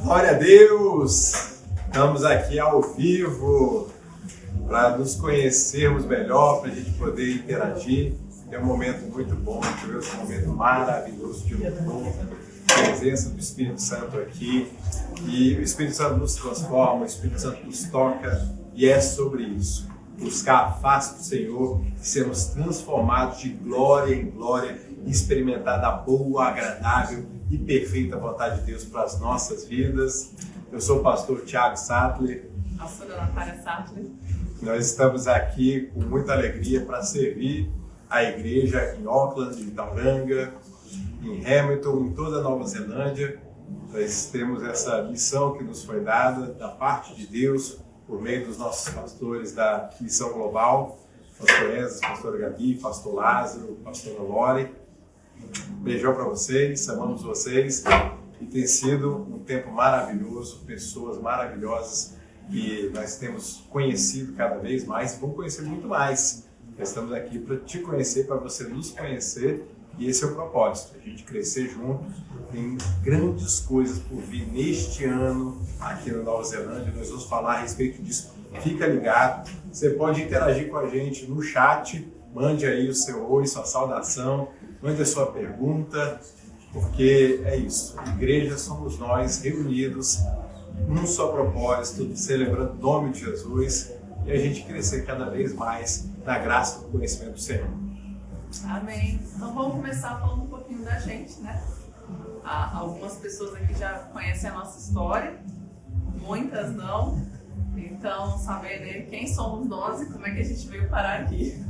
Glória a Deus! Estamos aqui ao vivo para nos conhecermos melhor, para a gente poder interagir. É um momento muito bom, esse momento maravilhoso de louvor, presença do Espírito Santo aqui. E o Espírito Santo nos transforma, o Espírito Santo nos toca, e é sobre isso. Buscar a face do Senhor e sermos transformados de glória em glória e experimentar da boa, agradável e perfeita vontade de Deus para as nossas vidas. Eu sou o pastor Thiago Sattler. Pastora Natália Sattler. Nós estamos aqui com muita alegria para servir a igreja em Auckland, em Tauranga, em Hamilton, em toda a Nova Zelândia. Nós temos essa missão que nos foi dada da parte de Deus por meio dos nossos pastores da Missão Global, pastor Ezra, pastor Gabi, pastor Lázaro, pastora Lore. Beijão para vocês, amamos vocês e tem sido um tempo maravilhoso, pessoas maravilhosas e nós temos conhecido cada vez mais e vamos conhecer muito mais. Nós estamos aqui para te conhecer, para você nos conhecer e esse é o propósito, a gente crescer junto. Tem grandes coisas por vir neste ano aqui na Nova Zelândia, nós vamos falar a respeito disso. Fica ligado, você pode interagir com a gente no chat, mande aí o seu oi, sua saudação, mande a sua pergunta, porque é isso, a igreja somos nós reunidos num só propósito, celebrando o nome de Jesus e a gente crescer cada vez mais na graça e no conhecimento do Senhor. Amém. Então vamos começar falando um pouquinho da gente, né? Algumas pessoas aqui já conhecem a nossa história, muitas não. Então, saber, né, quem somos nós e como é que a gente veio parar aqui.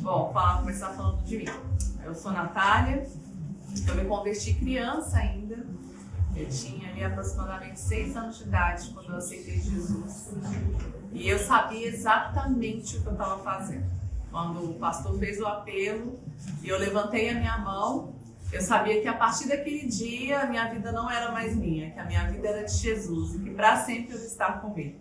Bom, começar falando de mim. Eu sou Natália, eu me converti criança ainda. Eu tinha ali aproximadamente 6 anos de idade quando eu aceitei Jesus. E eu sabia exatamente o que eu estava fazendo. Quando o pastor fez o apelo e eu levantei a minha mão, eu sabia que a partir daquele dia a minha vida não era mais minha, que a minha vida era de Jesus e que para sempre eu ia estar com ele.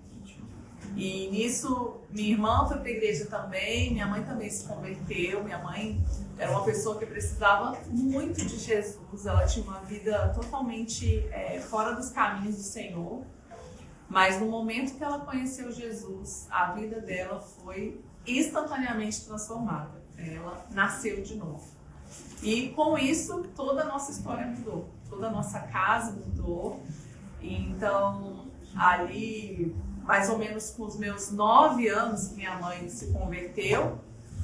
E nisso, minha irmã foi para a igreja também, minha mãe também se converteu. Minha mãe era uma pessoa que precisava muito de Jesus, ela tinha uma vida totalmente fora dos caminhos do Senhor. Mas no momento que ela conheceu Jesus, a vida dela foi instantaneamente transformada. Ela nasceu de novo. E com isso, toda a nossa história mudou, toda a nossa casa mudou. Então, ali, mais ou menos com os meus 9 anos, minha mãe se converteu.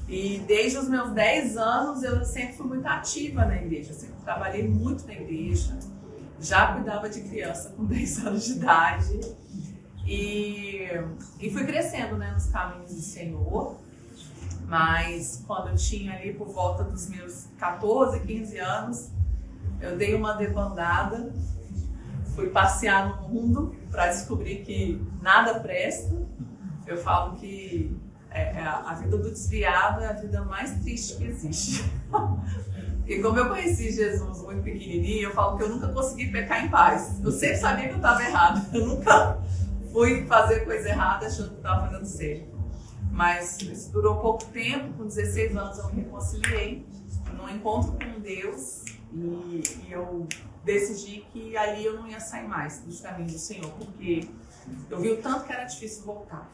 E desde os meus 10 anos, eu sempre fui muito ativa na igreja, eu sempre trabalhei muito na igreja. Já cuidava de criança com 10 anos de idade. E fui crescendo, né, nos caminhos do Senhor. Mas quando eu tinha ali por volta dos meus 14, 15 anos, eu dei uma debandada, fui passear no mundo para descobrir que nada presta. Eu falo que a vida do desviado é a vida mais triste que existe. E como eu conheci Jesus muito pequenininho, eu falo que eu nunca consegui pecar em paz. Eu sempre sabia que eu estava errado. Eu nunca fui fazer coisa errada achando que estava fazendo certo. Mas isso durou pouco tempo, com 16 anos eu me reconciliei num encontro com Deus e eu decidi que ali eu não ia sair mais dos caminhos do Senhor, porque eu vi o tanto que era difícil voltar.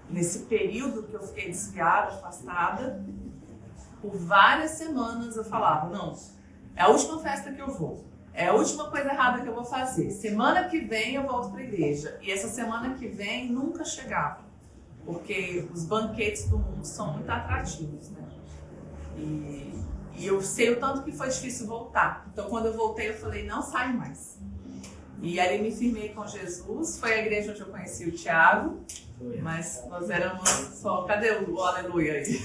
Nesse período que eu fiquei desviada, afastada, por várias semanas eu falava, não, é a última festa que eu vou, é a última coisa errada que eu vou fazer. Semana que vem eu volto para a igreja. E essa semana que vem nunca chegava. Porque os banquetes do mundo são muito atrativos, né? E eu sei o tanto que foi difícil voltar. Então, quando eu voltei, eu falei, não saio mais. E ali me firmei com Jesus. Foi a igreja onde eu conheci o Thiago. Mas nós éramos só... Cadê o aleluia aí?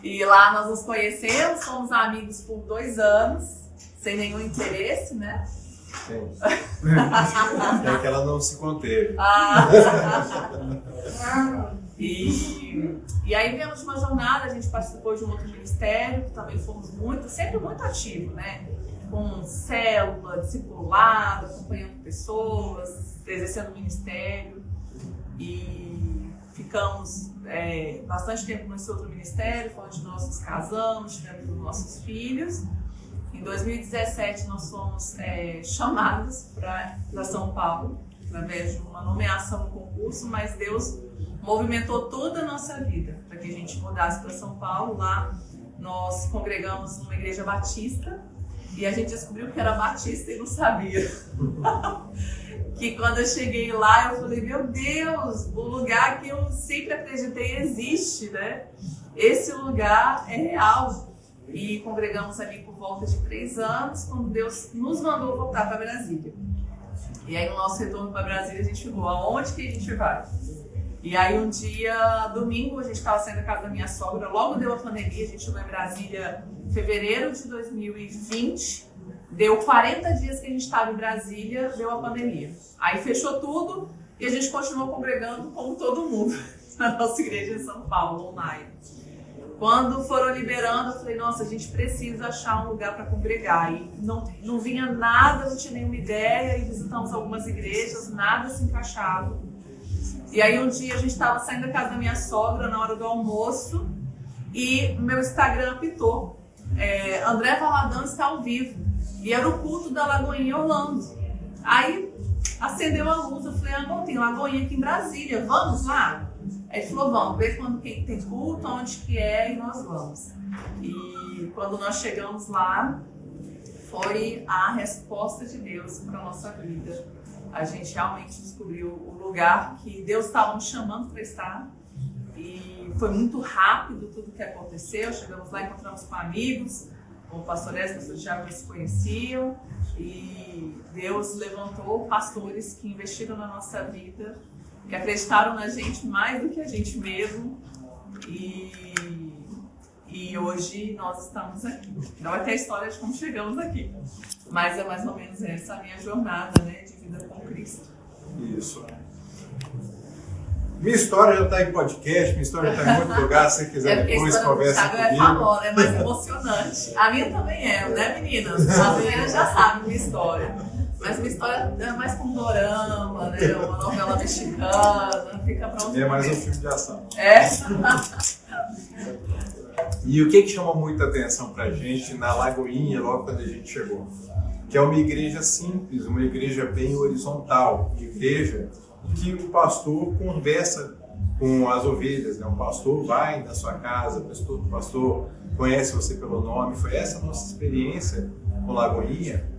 E lá nós nos conhecemos, fomos amigos por 2 anos, sem nenhum interesse, né? Sim. É que ela não se conteve. E aí viemos de uma jornada, a gente participou de um outro ministério, que também fomos sempre muito ativos, né? Com célula, discipulado, acompanhando pessoas, exercendo ministério. E ficamos bastante tempo nesse outro ministério, foi onde nós nos casamos, tivemos os nossos filhos. Em 2017 nós fomos chamados para São Paulo, através de uma nomeação no concurso, mas Deus movimentou toda a nossa vida para que a gente mudasse para São Paulo. Lá nós congregamos numa igreja batista e a gente descobriu que era batista e não sabia. Que quando eu cheguei lá eu falei, meu Deus, o lugar que eu sempre acreditei existe, né? Esse lugar é real. E congregamos ali por volta de 3 anos, quando Deus nos mandou voltar para Brasília. E aí no nosso retorno para Brasília a gente ficou, aonde que a gente vai? E aí um dia, domingo, a gente estava saindo da casa da minha sogra, logo deu a pandemia, a gente chegou em Brasília em fevereiro de 2020, deu 40 dias que a gente estava em Brasília, deu a pandemia. Aí fechou tudo e a gente continuou congregando como todo mundo, na nossa igreja em São Paulo, online. Quando foram liberando, eu falei, nossa, a gente precisa achar um lugar para congregar. E não vinha nada, não tinha nenhuma ideia, e visitamos algumas igrejas, nada se encaixava. E aí um dia a gente estava saindo da casa da minha sogra na hora do almoço e meu Instagram apitou. André Valadão está ao vivo. E era o culto da Lagoinha Orlando. Aí acendeu a luz, eu falei, bom, tem Lagoinha aqui em Brasília, vamos lá? Aí ele falou, vamos ver quando tem culto, onde que é, e nós vamos. E quando nós chegamos lá, foi a resposta de Deus para a nossa vida. A gente realmente descobriu o lugar que Deus estava nos chamando para estar. E foi muito rápido tudo que aconteceu. Chegamos lá, encontramos com amigos, com o pastor Esco, o pastor Thiago, que se conheciam. E Deus levantou pastores que investiram na nossa vida, que acreditaram na gente mais do que a gente mesmo. E hoje nós estamos aqui. Não vai ter a história de como chegamos aqui, mas é mais ou menos essa a minha jornada, né, de vida com Cristo. Isso. Minha história já está em podcast, minha história já está em muito lugar. Se você quiser depois, conversa comigo. É famosa, é mais emocionante. A minha também é, né, meninas? As meninas já sabem minha história. Mas minha história é mais com dorama, né? Uma novela mexicana, fica pra onde. É mais um filme de ação. É. E o que chamou muita atenção pra gente na Lagoinha, logo quando a gente chegou? Que é uma igreja simples, uma igreja bem horizontal, uma igreja que o pastor conversa com as ovelhas, né? O pastor vai na sua casa, o pastor conhece você pelo nome. Foi essa a nossa experiência com Lagoinha.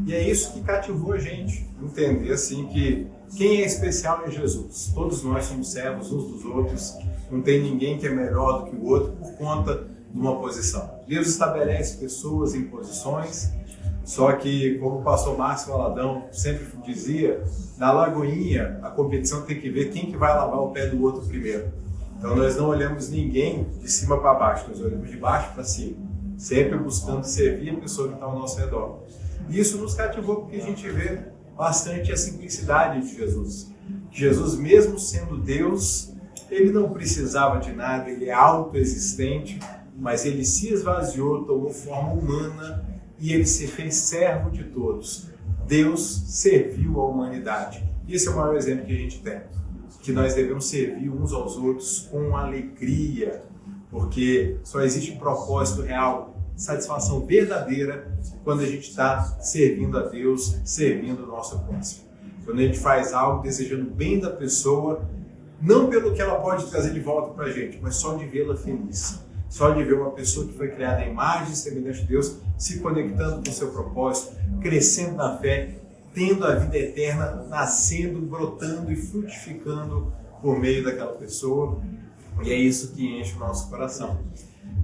E é isso que cativou a gente, entender assim que quem é especial é Jesus. Todos nós somos servos uns dos outros, não tem ninguém que é melhor do que o outro por conta de uma posição. Deus estabelece pessoas em posições, só que, como o pastor Márcio Valadão sempre dizia, na Lagoinha a competição tem que ver quem que vai lavar o pé do outro primeiro. Então nós não olhamos ninguém de cima para baixo, nós olhamos de baixo para cima, sempre buscando servir a pessoa que está ao nosso redor. E isso nos cativou porque a gente vê bastante a simplicidade de Jesus. Jesus, mesmo sendo Deus, ele não precisava de nada, ele é autoexistente, mas ele se esvaziou, tomou forma humana e ele se fez servo de todos. Deus serviu a humanidade. Esse é o maior exemplo que a gente tem, que nós devemos servir uns aos outros com alegria, porque só existe propósito real, satisfação verdadeira quando a gente está servindo a Deus, servindo o nosso próximo. Quando a gente faz algo desejando o bem da pessoa, não pelo que ela pode trazer de volta para a gente, mas só de vê-la feliz. Só de ver uma pessoa que foi criada à imagem e semelhança de Deus se conectando com o seu propósito, crescendo na fé, tendo a vida eterna, nascendo, brotando e frutificando por meio daquela pessoa. E é isso que enche o nosso coração.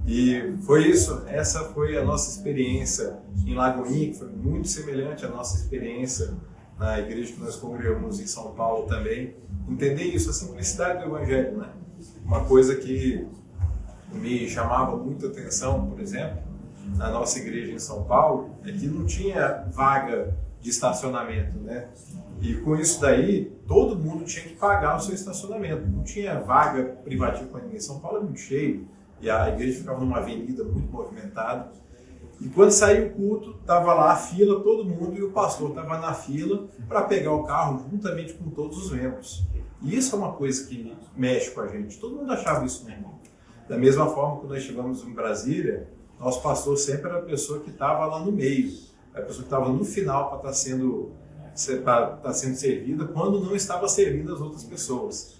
E foi isso, essa foi a nossa experiência em Lagoinha, que foi muito semelhante à nossa experiência na igreja que nós congregamos em São Paulo também. Entender isso, a simplicidade do Evangelho, né? Uma coisa que me chamava muita atenção, por exemplo, na nossa igreja em São Paulo, é que não tinha vaga de estacionamento, né? E com isso daí, todo mundo tinha que pagar o seu estacionamento. Não tinha vaga privativa para ninguém. São Paulo é muito cheio e a igreja ficava numa avenida muito movimentada. E quando saiu o culto, estava lá a fila, todo mundo, e o pastor estava na fila para pegar o carro juntamente com todos os membros. E isso é uma coisa que mexe com a gente. Todo mundo achava isso normal. Da mesma forma, quando nós chegamos em Brasília, nosso pastor sempre era a pessoa que estava lá no meio, a pessoa que estava no final para estar sendo servida quando não estava servindo as outras pessoas.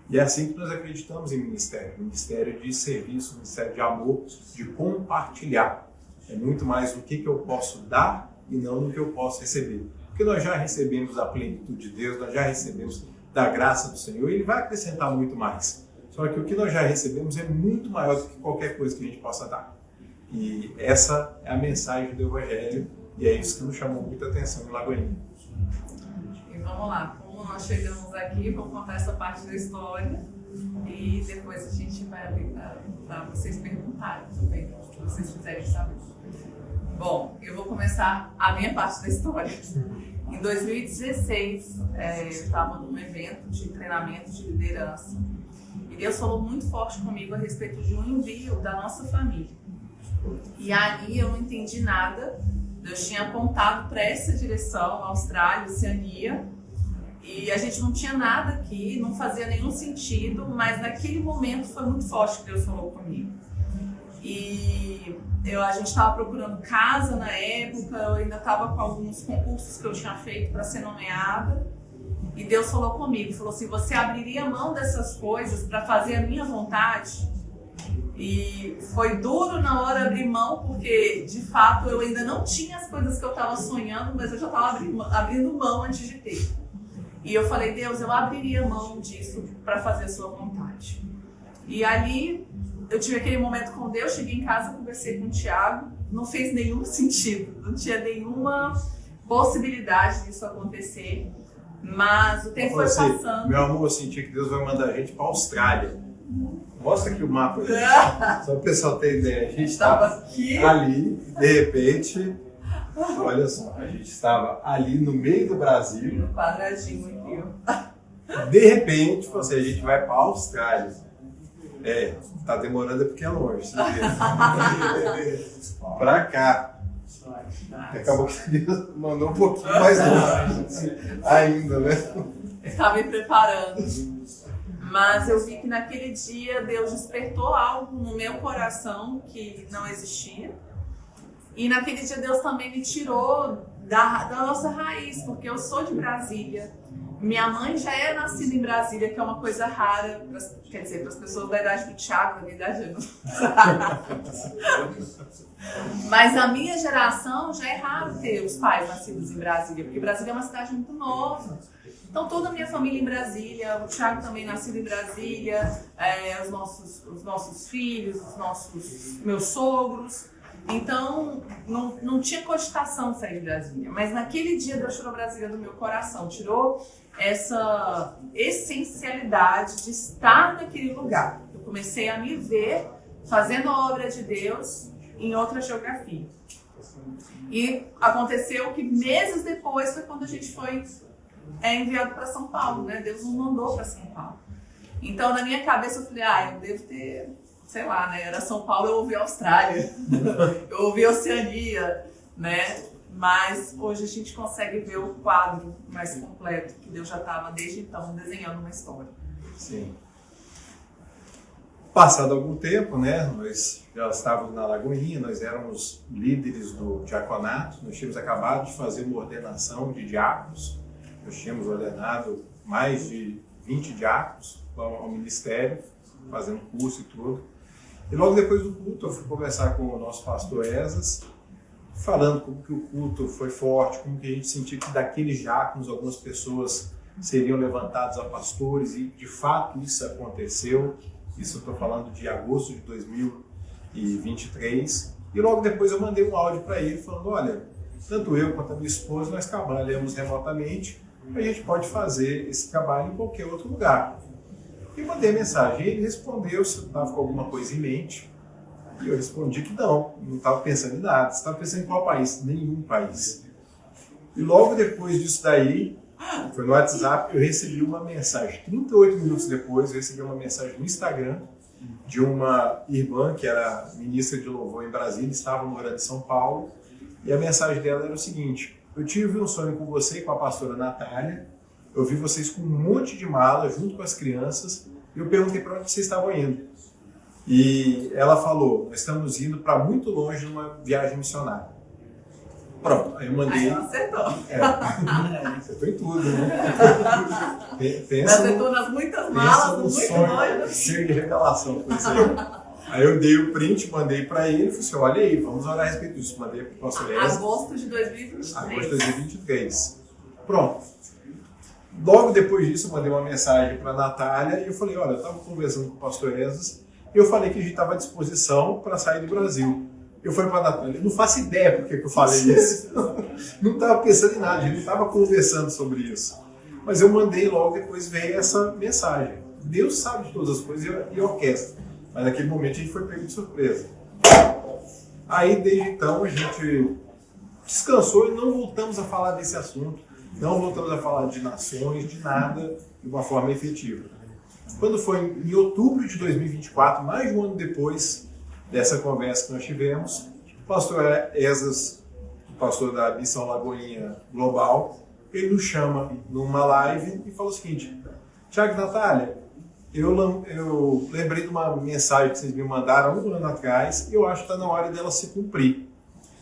E é assim que nós acreditamos em ministério de serviço, ministério de amor, de compartilhar. É muito mais do que eu posso dar e não do que eu posso receber. Porque nós já recebemos a plenitude de Deus, nós já recebemos da graça do Senhor, e Ele vai acrescentar muito mais. Só que o que nós já recebemos é muito maior do que qualquer coisa que a gente possa dar. E essa é a mensagem do Evangelho, e é isso que nos chamou muita atenção em Lagoinha. E vamos lá, como nós chegamos aqui, vamos contar essa parte da história, e depois a gente vai abrir para vocês perguntarem também, o que vocês quiserem saber. Bom, eu vou começar a minha parte da história. Em 2016, eu estava num evento de treinamento de liderança. E Deus falou muito forte comigo a respeito de um envio da nossa família. E ali eu não entendi nada. Deus tinha apontado para essa direção, Austrália, Oceania. E a gente não tinha nada aqui, não fazia nenhum sentido, mas naquele momento foi muito forte que Deus falou comigo. E a gente estava procurando casa na época, eu ainda estava com alguns concursos que eu tinha feito para ser nomeada. E Deus falou comigo, falou assim, você abriria mão dessas coisas para fazer a minha vontade? E foi duro na hora abrir mão, porque de fato eu ainda não tinha as coisas que eu estava sonhando, mas eu já estava abrindo mão antes de ter. E eu falei, Deus, eu abriria mão disso para fazer a sua vontade. E ali eu tive aquele momento com Deus, cheguei em casa, conversei com o Thiago, não fez nenhum sentido, não tinha nenhuma possibilidade disso acontecer, mas o tempo foi passando. Meu amor, eu senti que Deus vai mandar a gente para a Austrália. Mostra aqui o mapa, só para o pessoal ter ideia. A gente estava aqui, ali, de repente, olha só, a gente estava ali no meio do Brasil. No quadradinho aqui, ó. De repente, a gente vai para a Austrália. Tá demorando porque é longe. Pra cá. Acabou que Deus mandou um pouquinho mais longe ainda, né? Eu estava me preparando. Mas eu vi que naquele dia Deus despertou algo no meu coração que não existia. E naquele dia Deus também me tirou da nossa raiz, porque eu sou de Brasília. Minha mãe já é nascida em Brasília, que é uma coisa rara, quer dizer, para as pessoas da idade do Thiago, da minha idade eu não. Mas a minha geração já é raro ter os pais nascidos em Brasília, porque Brasília é uma cidade muito nova. Então toda a minha família em Brasília, o Thiago também nascido em Brasília, os nossos filhos, meus sogros. Então, não tinha cogitação de sair de Brasília. Mas naquele dia Deus tirou Brasília do meu coração, tirou essa essencialidade de estar naquele lugar. Eu comecei a me ver fazendo a obra de Deus em outra geografia. E aconteceu que meses depois foi quando a gente foi enviado para São Paulo, né? Deus nos mandou para São Paulo. Então, na minha cabeça, eu falei, eu devo ter... sei lá, né? Era São Paulo, eu ouvi Austrália, eu ouvi Oceania, né? Mas hoje a gente consegue ver o quadro mais completo, que Deus já estava desde então desenhando uma história. Sim. Passado algum tempo, né? Nós já estávamos na Lagoinha, nós éramos líderes do diaconato, nós tínhamos acabado de fazer uma ordenação de diáconos, nós tínhamos ordenado mais de 20 diáconos ao ministério, fazendo curso e tudo. E logo depois do culto eu fui conversar com o nosso pastor Esas, falando como que o culto foi forte, como que a gente sentiu que daqueles diáconos algumas pessoas seriam levantadas a pastores, e de fato isso aconteceu. Isso eu estou falando de agosto de 2023. E logo depois eu mandei um áudio para ele falando, olha, tanto eu quanto a minha esposa, nós trabalhamos remotamente, a gente pode fazer esse trabalho em qualquer outro lugar. E mandei mensagem, ele respondeu se eu estava com alguma coisa em mente, e eu respondi que não estava pensando em nada. Você estava pensando em qual país? Nenhum país. E logo depois disso daí, foi no WhatsApp, eu recebi uma mensagem, 38 minutos depois, eu recebi uma mensagem no Instagram, de uma irmã que era ministra de louvor em Brasília, estava morando em São Paulo, e a mensagem dela era o seguinte, eu tive um sonho com você e com a pastora Natália, eu vi vocês com um monte de mala junto com as crianças e eu perguntei para onde vocês estavam indo. E ela falou, nós estamos indo para muito longe numa viagem missionária. Pronto, aí eu mandei... Aí ela acertou. Acertou em tudo, né? Acertou nas muitas malas, no muito longe. Cheio de revelação. Aí eu dei o print, mandei para ele e falei assim, olha aí, vamos orar a respeito disso. Mandei para o pastor Ezra. Agosto de 2023. Agosto de 2023. Pronto. Logo depois disso, eu mandei uma mensagem para a Natália e eu falei, olha, eu estava conversando com o pastor Ezra e eu falei que a gente estava à disposição para sair do Brasil. Eu falei para a Natália, eu não faço ideia por que eu falei isso. Não estava pensando em nada, a gente não estava conversando sobre isso. Mas eu mandei logo, depois veio essa mensagem. Deus sabe de todas as coisas e orquestra. Mas naquele momento a gente foi pego de surpresa. Aí, desde então, a gente descansou e não voltamos a falar desse assunto. Não voltamos a falar de nações, de nada, de uma forma efetiva. Quando foi em outubro de 2024, mais de um ano depois dessa conversa que nós tivemos, o pastor Ezas, o pastor da Missão Lagoinha Global, ele nos chama numa live e fala o seguinte, Tiago e Natália, eu lembrei de uma mensagem que vocês me mandaram há um ano atrás e eu acho que está na hora dela se cumprir.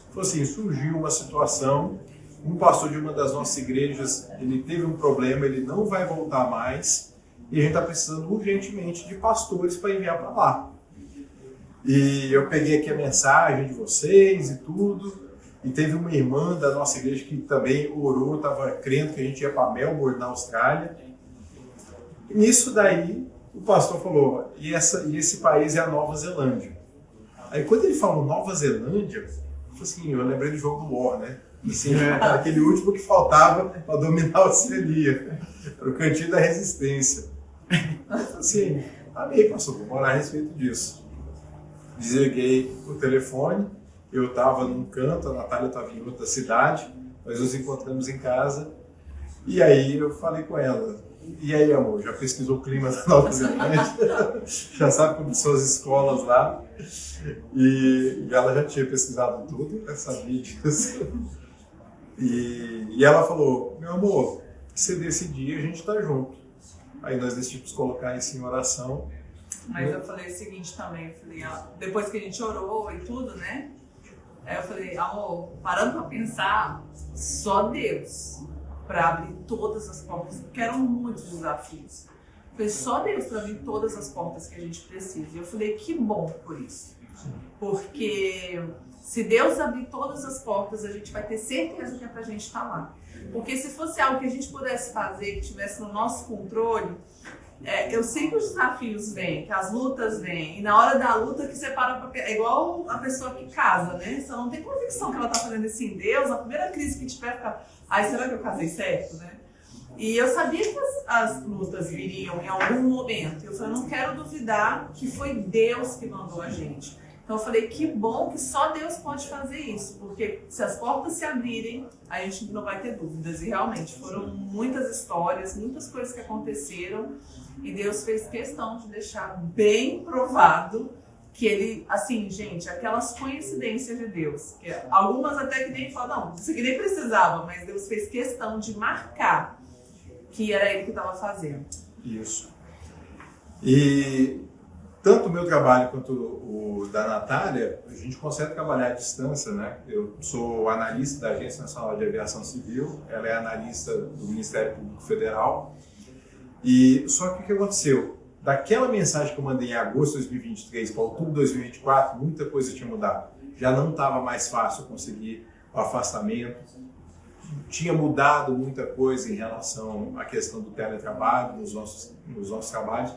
Falou assim, surgiu uma situação, um pastor de uma das nossas igrejas, ele teve um problema, ele não vai voltar mais e a gente está precisando urgentemente de pastores para enviar para lá. E eu peguei aqui a mensagem de vocês e tudo, e teve uma irmã da nossa igreja que também orou, estava crendo que a gente ia para Melbourne, na Austrália. E nisso daí, o pastor falou, e esse país é a Nova Zelândia. Aí quando ele falou Nova Zelândia, eu lembrei do jogo do War, né? Assim, aquele último que faltava para dominar a Oceania. Era o cantinho da resistência. Assim, amei, pastor, vou orar a respeito disso. Desliguei o telefone, eu estava num canto, a Natália estava em outra cidade, nós nos encontramos em casa, e aí eu falei com ela, e aí amor, já pesquisou o clima da Nova Zelândia? Já sabe como são as escolas lá? E ela já tinha pesquisado tudo, sabia disso. E ela falou, meu amor, se decidir a gente está junto. Aí nós decidimos colocar isso em oração. Mas eu falei o seguinte também, eu falei, depois que a gente orou e tudo, né? Aí eu falei, amor, parando pra pensar, só Deus para abrir todas as portas, porque eram muitos desafios. Eu falei, só Deus para abrir todas as portas que a gente precisa. E eu falei, que bom por isso. Porque se Deus abrir todas as portas, a gente vai ter certeza que é pra gente estar lá. Porque se fosse algo que a gente pudesse fazer, que tivesse no nosso controle, eu sei que os desafios vêm, que as lutas vêm, e na hora da luta que você para pra... É igual a pessoa que casa, né? Você não tem convicção que ela tá fazendo isso em Deus, a primeira crise que tiver, fica, será que eu casei certo, né? E eu sabia que as lutas viriam em algum momento. Eu falei, não quero duvidar que foi Deus que mandou a gente. Então eu falei, que bom que só Deus pode fazer isso, porque se as portas se abrirem, a gente não vai ter dúvidas. E realmente foram muitas histórias, muitas coisas que aconteceram, e Deus fez questão de deixar bem provado que ele, assim, gente, aquelas coincidências de Deus, que algumas até que nem falam, não, isso aqui nem precisava, mas Deus fez questão de marcar que era ele que estava fazendo. Isso. E tanto o meu trabalho quanto o da Natália, a gente consegue trabalhar à distância, né? Eu sou analista da Agência Nacional de Aviação Civil, ela é analista do Ministério Público Federal. E só que o que aconteceu? Daquela mensagem que eu mandei em agosto de 2023 para outubro de 2024, muita coisa tinha mudado. Já não estava mais fácil conseguir o afastamento. Tinha mudado muita coisa em relação à questão do teletrabalho nos nossos trabalhos.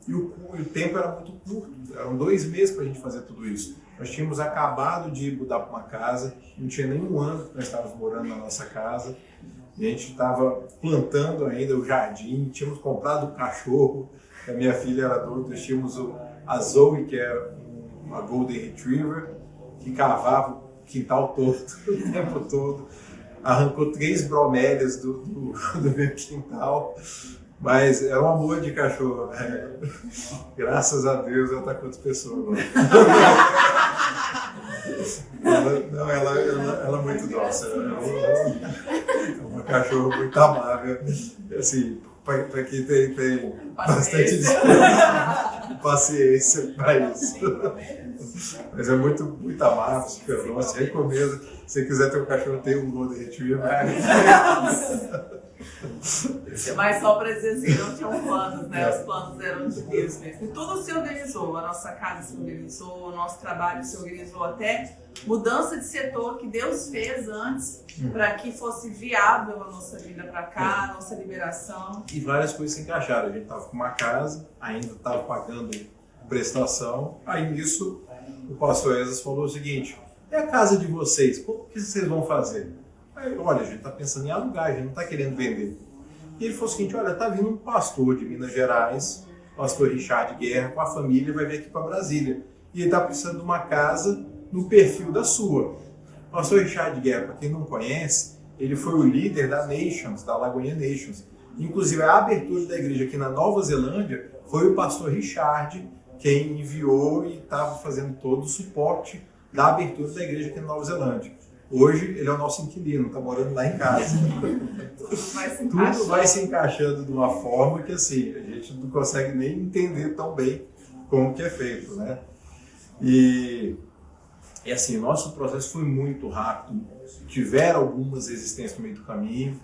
E o tempo era muito curto, eram 2 meses para a gente fazer tudo isso. Nós tínhamos acabado de mudar para uma casa, não tinha nem um ano que nós estávamos morando na nossa casa, e a gente estava plantando ainda o jardim, tínhamos comprado um cachorro, que a minha filha era doida, nós tínhamos a Zoe, que é uma Golden Retriever, que cavava o quintal todo, o tempo todo, arrancou 3 bromélias do meu quintal. Mas é um amor de cachorro, né? Graças a Deus ela está com outras pessoas. Ela é muito doce. É uma cachorra muito amável. Assim, para quem tem bastante paciência para isso. Mas é muito amado, super nosso. Recomendo. Se você quiser ter um cachorro, tem um Golden Retriever. Mas só para dizer assim, não tinham planos, né? Os planos eram de Deus mesmo. E tudo se organizou, a nossa casa se organizou, o nosso trabalho se organizou, até mudança de setor que Deus fez antes para que fosse viável a nossa vida para cá, a nossa liberação. E várias coisas se encaixaram. A gente estava com uma casa, ainda estava pagando prestação. Aí nisso, o pastor Esas falou o seguinte: é a casa de vocês, o que vocês vão fazer? Aí, olha, a gente está pensando em alugar, a gente não está querendo vender. E ele falou o seguinte: olha, está vindo um pastor de Minas Gerais, pastor Richard Guerra, com a família, vai vir aqui para Brasília. E ele está precisando de uma casa no perfil da sua. O pastor Richard Guerra, para quem não conhece, ele foi o líder da Nations, da Lagoinha Nations. Inclusive, a abertura da igreja aqui na Nova Zelândia foi o pastor Richard quem enviou e estava fazendo todo o suporte da abertura da igreja aqui na Nova Zelândia. Hoje ele é o nosso inquilino, está morando lá em casa. Tudo vai se encaixando de uma forma que assim, a gente não consegue nem entender tão bem como que é feito, né? E assim, nosso processo foi muito rápido. Tiveram algumas existências no meio do caminho,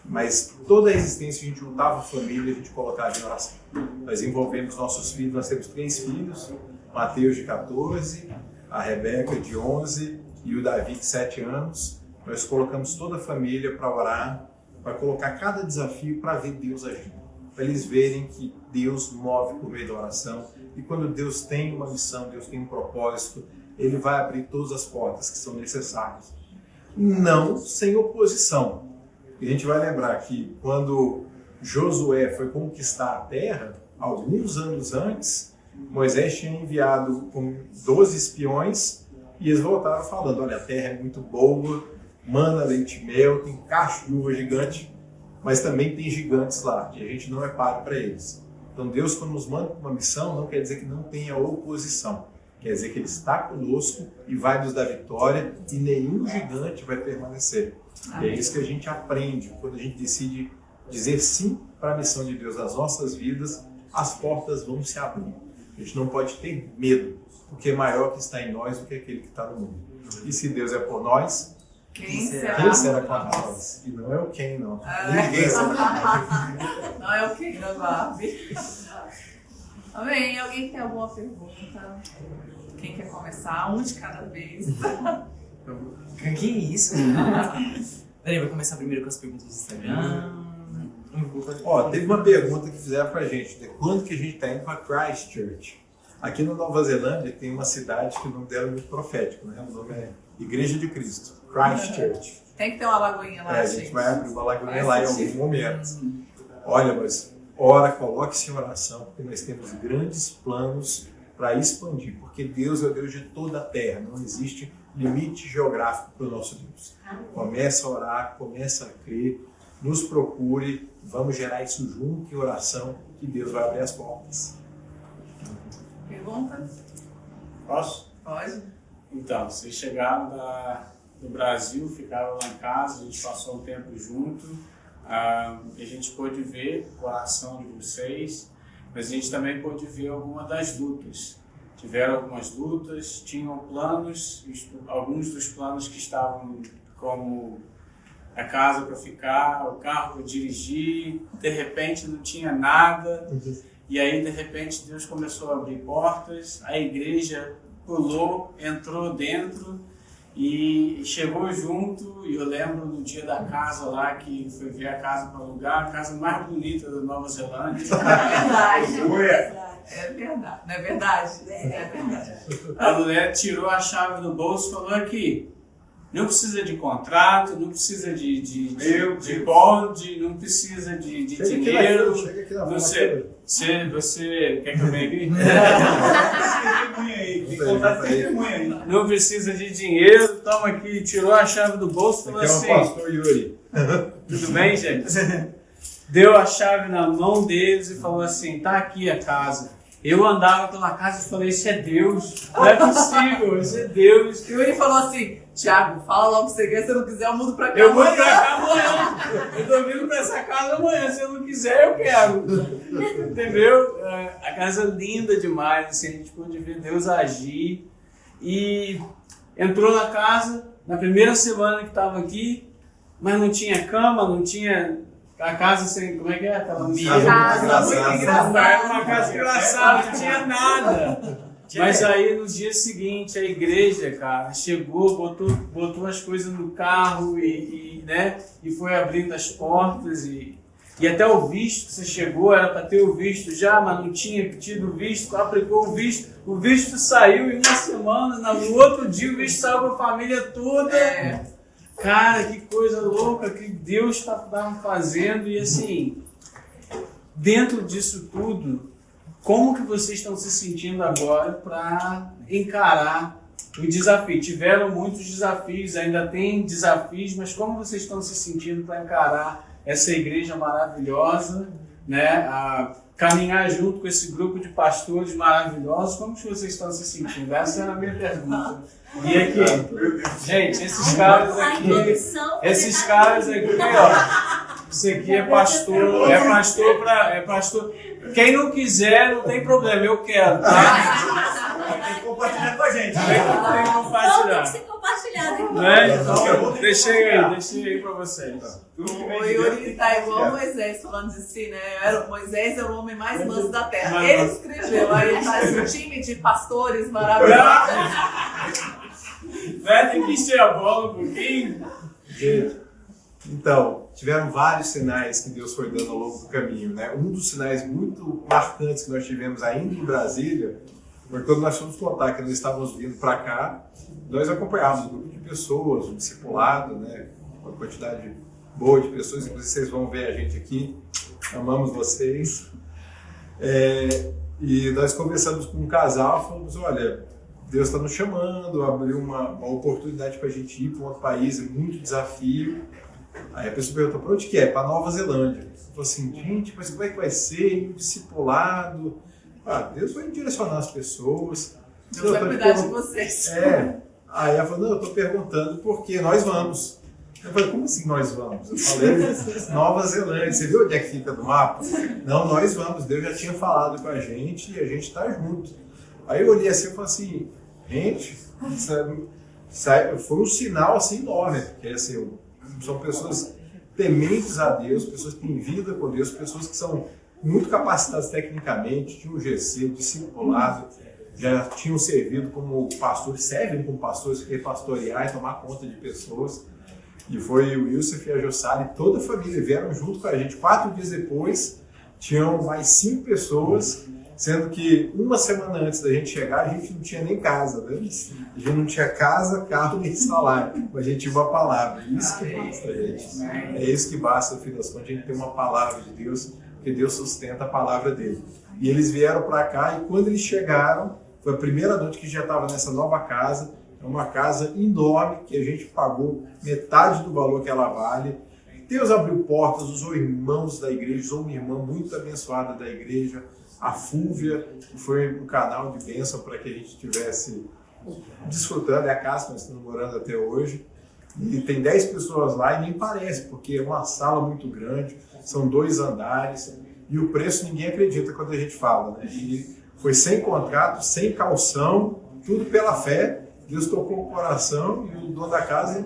mas toda a existência a gente juntava a família, a gente colocava em oração. Nós envolvemos nossos filhos, nós temos 3 filhos, Mateus de 14, a Rebeca de 11 e o Davi de 7 anos. Nós colocamos toda a família para orar, para colocar cada desafio para ver Deus agindo, para eles verem que Deus move por meio da oração, e quando Deus tem uma missão, Deus tem um propósito, Ele vai abrir todas as portas que são necessárias. Não sem oposição. E a gente vai lembrar que quando Josué foi conquistar a terra, alguns anos antes, Moisés tinha enviado com 12 espiões e eles voltaram falando: olha, a terra é muito boa, mana, leite e mel, tem cacho de uva gigante, mas também tem gigantes lá, e a gente não é páreo para eles. Então Deus, quando nos manda uma missão, não quer dizer que não tenha oposição. Quer dizer que Ele está conosco e vai nos dar vitória e nenhum gigante vai permanecer. E é isso que a gente aprende quando a gente decide dizer sim para a missão de Deus nas nossas vidas, as portas vão se abrir. A gente não pode ter medo, porque é maior que está em nós do que aquele que está no mundo. E se Deus é por nós, quem será contra nós? E não é o quem, não. Ninguém será contra nós. Não é o quem da Barbie. Amém. Alguém tem alguma pergunta? Quem quer começar? Um de cada vez. Que isso? Peraí, vai começar primeiro com as perguntas do Instagram. Teve uma pergunta que fizeram pra gente, de quando que a gente está indo para Christchurch? Aqui na Nova Zelândia tem uma cidade que o nome dela é muito profético, né? O nome é Igreja de Cristo, Christchurch. Tem que ter uma lagoinha lá, a gente vai abrir uma lagoinha lá em algum momento. Olha, mas ora, coloque-se em oração, porque nós temos grandes planos para expandir, porque Deus é o Deus de toda a terra, não existe limite geográfico para o nosso Deus. Começa a orar, começa a crer, nos procure, vamos gerar isso junto em oração, que Deus vai abrir as portas. Pergunta? Posso? Pode. Então, vocês chegaram do Brasil, ficaram lá em casa, a gente passou um tempo junto, a gente pôde ver o coração de vocês, mas a gente também pôde ver algumas das lutas. Tiveram algumas lutas, tinham planos, alguns dos planos que estavam como a casa para ficar, o carro para dirigir, de repente não tinha nada, e aí de repente Deus começou a abrir portas, a igreja pulou, entrou dentro e chegou junto. E eu lembro no dia da casa lá, que foi ver a casa para alugar, a casa mais bonita da Nova Zelândia. É verdade. Não é verdade? É verdade. A mulher tirou a chave do bolso e falou: aqui, não precisa de contrato, não precisa de bond, não precisa de dinheiro. Você quer que eu venha aqui? Não precisa de dinheiro, toma aqui, tirou a chave do bolso e falou assim: é o pastor Yuri. Tudo bem, gente? Deu a chave na mão deles e falou assim: tá aqui a casa. Eu andava pela casa e falei, isso é Deus, não é possível, isso é Deus. E ele falou assim, Thiago, fala logo que você quer, se eu não quiser eu mudo pra cá Eu vou amanhã. pra cá amanhã, eu tô vindo pra essa casa amanhã, se eu não quiser eu quero. Entendeu? A casa é linda demais, assim, a gente pôde ver Deus agir. E entrou na casa, na primeira semana que estava aqui, mas não tinha cama, não tinha... A casa sem... Como é que é? Aquela Casa muito engraçada. Era uma casa engraçada, não tinha nada. Mas aí no dia seguinte a igreja, cara, chegou, botou as coisas no carro né, e foi abrindo as portas e até o visto que você chegou, era para ter o visto já, mas não tinha tido o visto, aplicou o visto saiu em uma semana, no outro dia o visto saiu com a família toda. Cara, que coisa louca que Deus estava fazendo. E assim, dentro disso tudo, como que vocês estão se sentindo agora para encarar o desafio? Tiveram muitos desafios, ainda tem desafios, mas como vocês estão se sentindo para encarar essa igreja maravilhosa, né? A caminhar junto com esse grupo de pastores maravilhosos? Como que vocês estão se sentindo? Essa é a minha pergunta. E aqui, gente, esses caras aqui, ó, isso aqui é pastor. Quem não quiser, não tem problema, eu quero, tá? Tem que compartilhar com a gente. Tem que compartilhar. Tem que ser compartilhado. Né? Então, deixei aí pra vocês. O Yuri tá igual Moisés falando de si, né? Moisés era o homem mais manso da terra. Ele escreveu, aí ele faz um time de pastores maravilhosos. Tem que encher a bola um pouquinho. Então, tiveram vários sinais que Deus foi dando ao longo do caminho, né? Um dos sinais muito marcantes que nós tivemos ainda em Brasília foi quando nós fomos contar que nós estávamos vindo para cá, nós acompanhávamos um grupo de pessoas, um discipulado, né? Uma quantidade boa de pessoas, inclusive vocês vão ver a gente aqui, amamos vocês. E nós conversamos com um casal, falamos, olha, Deus está nos chamando, abriu uma oportunidade para a gente ir para um outro país, é muito desafio. Aí a pessoa perguntou, para onde que é? Para Nova Zelândia. Eu falei assim, gente, mas como é que vai ser? Um discipulado? Deus vai direcionar as pessoas. Deus vai cuidar de vocês. Aí ela falou, não, eu estou perguntando porque nós vamos. Eu falei, como assim nós vamos? Eu falei, Nova Zelândia, você viu onde é que fica no mapa? Não, nós vamos, Deus já tinha falado com a gente e a gente está junto. Aí eu olhei assim e falei assim, gente, foi um sinal assim enorme, porque assim, são pessoas tementes a Deus, pessoas que têm vida com Deus, pessoas que são muito capacitadas tecnicamente, tinham GC, discipulado, já tinham servido como pastores, servem como pastores, pastorear e tomar conta de pessoas. E foi o Wilson e a Jossara e toda a família vieram junto com a gente. 4 dias depois, tinham mais 5 pessoas, sendo que uma semana antes da gente chegar, a gente não tinha nem casa, né? A gente não tinha casa, carro, nem salário, mas a gente tinha uma palavra. Isso que basta, gente. É isso que basta, no fim das contas, a gente tem uma palavra de Deus, porque Deus sustenta a palavra dele. E eles vieram para cá e quando eles chegaram, foi a primeira noite que já estava nessa nova casa. É uma casa enorme que a gente pagou metade do valor que ela vale. Deus abriu portas, usou irmãos da igreja, usou uma irmã muito abençoada da igreja, a Fúvia, que foi um canal de bênção para que a gente estivesse desfrutando. É a casa que nós estamos morando até hoje. E tem 10 pessoas lá e nem parece, porque é uma sala muito grande, são 2 andares e o preço ninguém acredita quando a gente fala, né? E foi sem contrato, sem calção, tudo pela fé. Deus tocou o coração e o dono da casa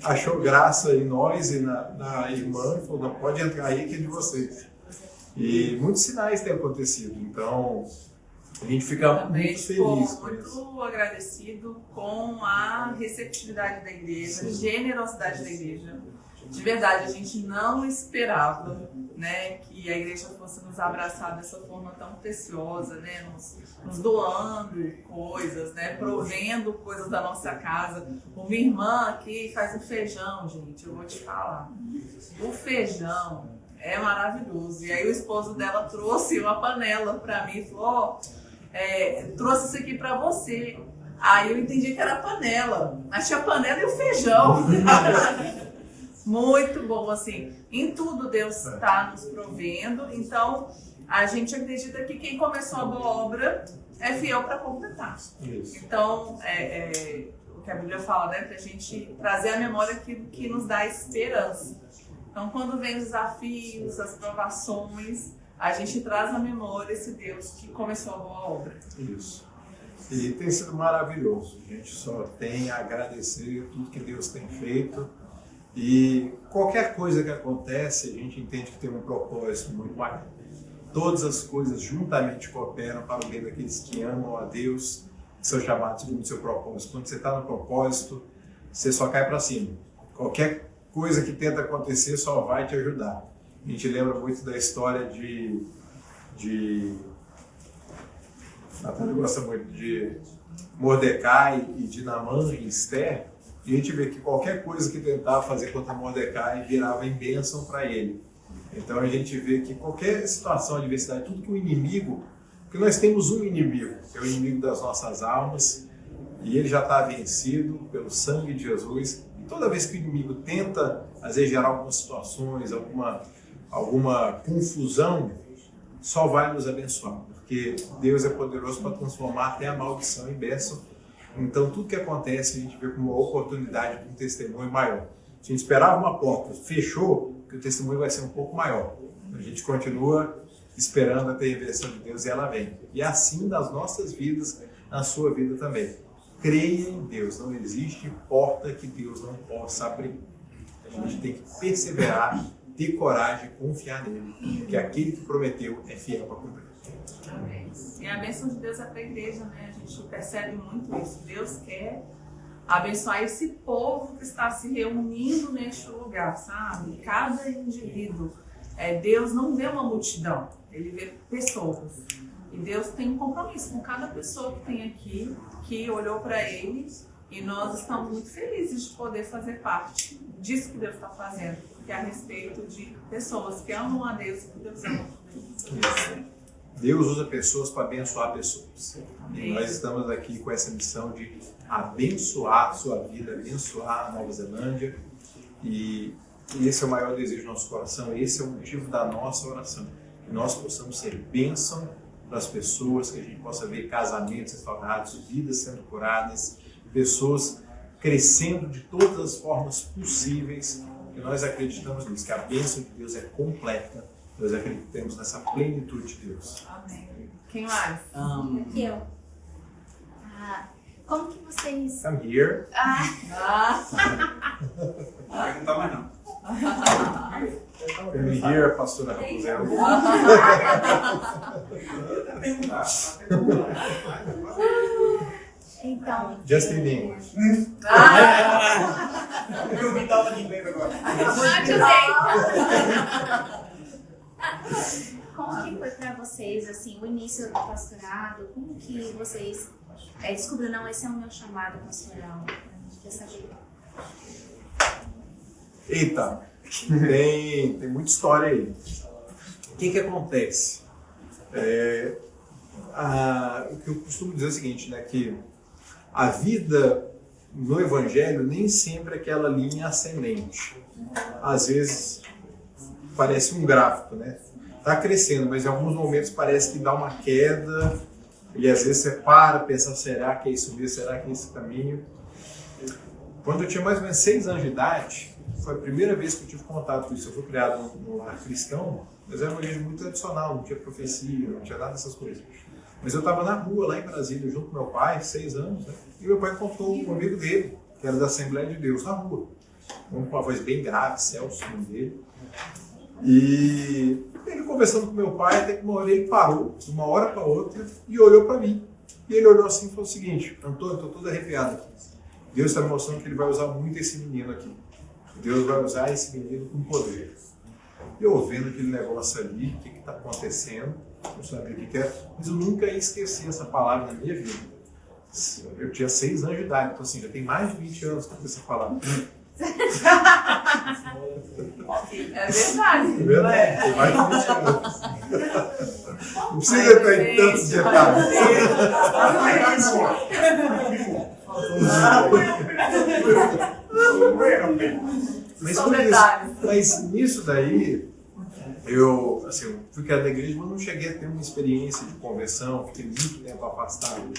achou graça em nós e na irmã e falou, não, pode entrar aí que é de vocês. E muitos sinais têm acontecido, então a gente fica muito feliz com isso. Muito agradecido com a receptividade da igreja, a generosidade da igreja. De verdade, a gente não esperava, né, que a igreja fosse nos abraçar dessa forma tão preciosa, né, nos doando coisas, né, provendo coisas da nossa casa. Uma irmã aqui faz um feijão, gente, eu vou te falar. O feijão é maravilhoso. E aí o esposo dela trouxe uma panela para mim e falou, trouxe isso aqui para você. Aí eu entendi que era panela, mas tinha a panela e o feijão. Muito bom, assim, em tudo Deus está nos provendo, então a gente acredita que quem começou a boa obra é fiel para completar. Isso. Então, o que a Bíblia fala, né, para a gente trazer à memória aquilo que nos dá esperança. Então, quando vem os desafios, as provações, a gente traz à memória esse Deus que começou a boa obra. Isso. E tem sido maravilhoso. A gente só tem a agradecer tudo que Deus tem feito. E qualquer coisa que acontece, a gente entende que tem um propósito muito maior. Todas as coisas juntamente cooperam para o bem daqueles que amam a Deus, que são chamados segundo o seu propósito. Quando você está no propósito, você só cai para cima. Qualquer coisa que tenta acontecer só vai te ajudar. A gente lembra muito da história de Natália gosta muito de Mordecai e de Naamã e Esther. E a gente vê que qualquer coisa que tentava fazer contra Mordecai virava em bênção para ele. Então a gente vê que qualquer situação, adversidade, tudo que o inimigo, porque nós temos um inimigo, que é o inimigo das nossas almas, e ele já está vencido pelo sangue de Jesus. E toda vez que o inimigo tenta, às vezes, gerar algumas situações, alguma confusão, só vai nos abençoar, porque Deus é poderoso para transformar até a maldição em bênção. Então, tudo que acontece, a gente vê como uma oportunidade de um testemunho maior. Se a gente esperava uma porta, fechou, que o testemunho vai ser um pouco maior. A gente continua esperando a intervenção de Deus e ela vem. E assim nas nossas vidas, na sua vida também. Creia em Deus, não existe porta que Deus não possa abrir. A gente tem que perseverar, ter coragem, confiar nele, porque aquele que prometeu é fiel para cumprir. Amém. E a bênção de Deus é para a igreja, né? A gente percebe muito isso. Deus quer abençoar esse povo que está se reunindo neste lugar, sabe? Cada indivíduo. Deus não vê uma multidão, ele vê pessoas. E Deus tem um compromisso com cada pessoa que tem aqui, que olhou para ele, e nós estamos muito felizes de poder fazer parte disso que Deus está fazendo, que é a respeito de pessoas que amam a Deus e que Deus ama também. Deus usa pessoas para abençoar pessoas. E nós estamos aqui com essa missão de abençoar a sua vida, abençoar a Nova Zelândia. E esse é o maior desejo do nosso coração, esse é o motivo da nossa oração. Que nós possamos ser bênção para as pessoas, que a gente possa ver casamentos restaurados, vidas sendo curadas, pessoas crescendo de todas as formas possíveis. E nós acreditamos nisso, que a bênção de Deus é completa. Nós acreditamos nessa plenitude de Deus. Amém. Quem mais? Aqui eu. Como que vocês... I'm here. Não vai contar mais não. I'm here, pastora Rapozel. Então... Just in English. Eu me dava de inglês agora. Como que foi pra vocês, assim, o início do pastorado? Como que vocês descobriram, não, esse é o meu chamado pastoral? A gente quer saber. Eita, tem muita história aí. O que acontece? O que eu costumo dizer é o seguinte, né, que a vida no Evangelho nem sempre é aquela linha ascendente. Às vezes parece um gráfico, né? Está crescendo, mas em alguns momentos parece que dá uma queda e às vezes você para, pensa, será que é isso mesmo? Será que é esse caminho? Quando eu tinha mais ou menos 6 anos de idade, foi a primeira vez que eu tive contato com isso. Eu fui criado num lar cristão, mas era uma igreja muito tradicional, não tinha profecia, não tinha nada dessas coisas. Mas eu estava na rua, lá em Brasília, junto com meu pai, 6 anos, né? E meu pai contou um amigo dele, que era da Assembleia de Deus, na rua. Com uma voz bem grave, Celso, o nome dele. E ele conversando com meu pai, até que uma hora ele parou, de uma hora para outra, e olhou para mim. E ele olhou assim e falou o seguinte: Antônio, estou todo arrepiado aqui. Deus está me mostrando que ele vai usar muito esse menino aqui. Deus vai usar esse menino com poder. E eu vendo aquele negócio ali, o que está acontecendo, não sabia o que era, mas eu nunca ia esquecer essa palavra na minha vida. Eu tinha 6 anos de idade, então assim, já tem mais de 20 anos que eu essa palavra. É verdade. É verdade, tem mais de 20 anos. Não precisa entrar em tantos detalhes. Mas, São detalhes. mas nisso daí, eu fui criado na igreja, mas não cheguei a ter uma experiência de conversão, fiquei muito tempo afastado.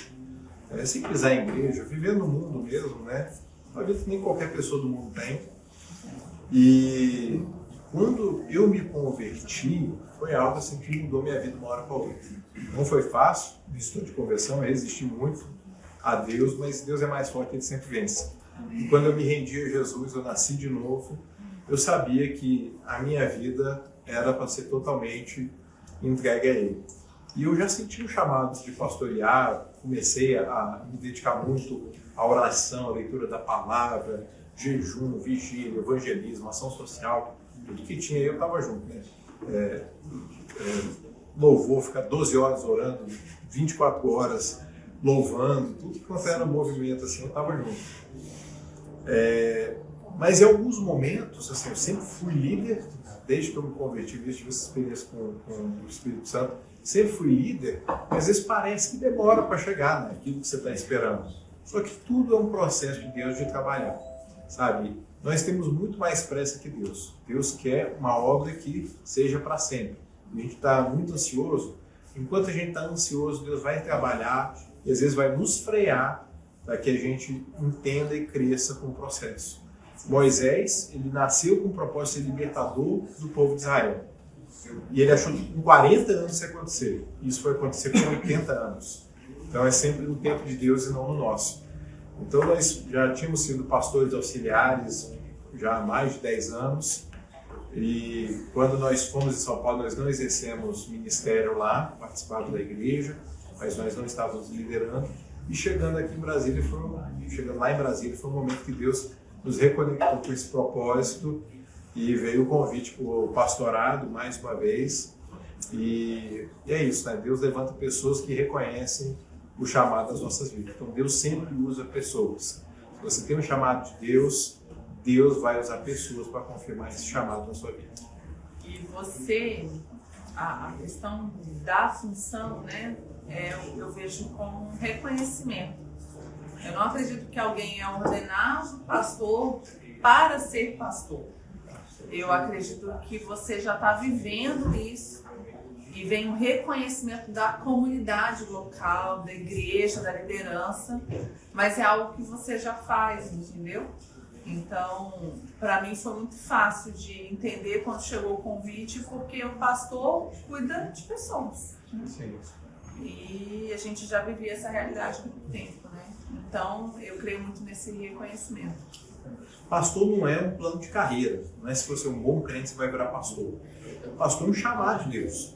Sem pisar em igreja, vivendo no mundo mesmo, né? Uma vida que nem qualquer pessoa do mundo tem. E quando eu me converti, foi algo assim que mudou minha vida de uma hora para outra. Não foi fácil, história de conversão, eu resisti muito a Deus, mas Deus é mais forte, Ele sempre vence. E quando eu me rendi a Jesus, eu nasci de novo, eu sabia que a minha vida era para ser totalmente entregue a Ele. E eu já senti um chamado de pastorear, comecei a me dedicar muito à oração, à leitura da palavra, jejum, vigília, evangelismo, ação social, tudo que tinha eu estava junto, né? Louvor, ficar 12 horas orando, 24 horas louvando, tudo que era movimento assim, eu estava junto. Mas em alguns momentos, assim, eu sempre fui líder, desde que eu me converti, desde que tive essa experiência com o Espírito Santo, sempre fui líder, mas às vezes parece que demora para chegar naquilo que você está esperando. Só que tudo é um processo de Deus de trabalhar, sabe? Nós temos muito mais pressa que Deus. Deus quer uma obra que seja para sempre. A gente está muito ansioso. Enquanto a gente está ansioso, Deus vai trabalhar e às vezes vai nos frear para que a gente entenda e cresça com o processo. Moisés, ele nasceu com o propósito de ser libertador do povo de Israel. E ele achou que com 40 anos isso ia acontecer. Isso foi acontecer com 80 anos. Então é sempre no tempo de Deus e não no nosso. Então nós já tínhamos sido pastores auxiliares já há mais de 10 anos. E quando nós fomos em São Paulo, nós não exercemos ministério lá, participávamos da igreja, mas nós não estávamos liderando. E chegando lá em Brasília foi um momento que Deus nos reconectou com esse propósito e veio o convite para o pastorado mais uma vez. E é isso, né? Deus levanta pessoas que reconhecem o chamado das nossas vidas. Então Deus sempre usa pessoas. Se você tem um chamado de Deus, Deus vai usar pessoas para confirmar esse chamado na sua vida. E você, a questão da função, né, eu vejo como um reconhecimento. Eu não acredito que alguém é ordenado pastor para ser pastor. Eu acredito que você já está vivendo isso e vem um reconhecimento da comunidade local, da igreja, da liderança, mas é algo que você já faz, entendeu? Então, para mim foi muito fácil de entender quando chegou o convite, porque o pastor cuida de pessoas. Sim. E a gente já vivia essa realidade há muito tempo, né? Então, eu creio muito nesse reconhecimento. Pastor não é um plano de carreira. Não é se você é um bom crente, você vai virar pastor. Pastor é um chamado de Deus.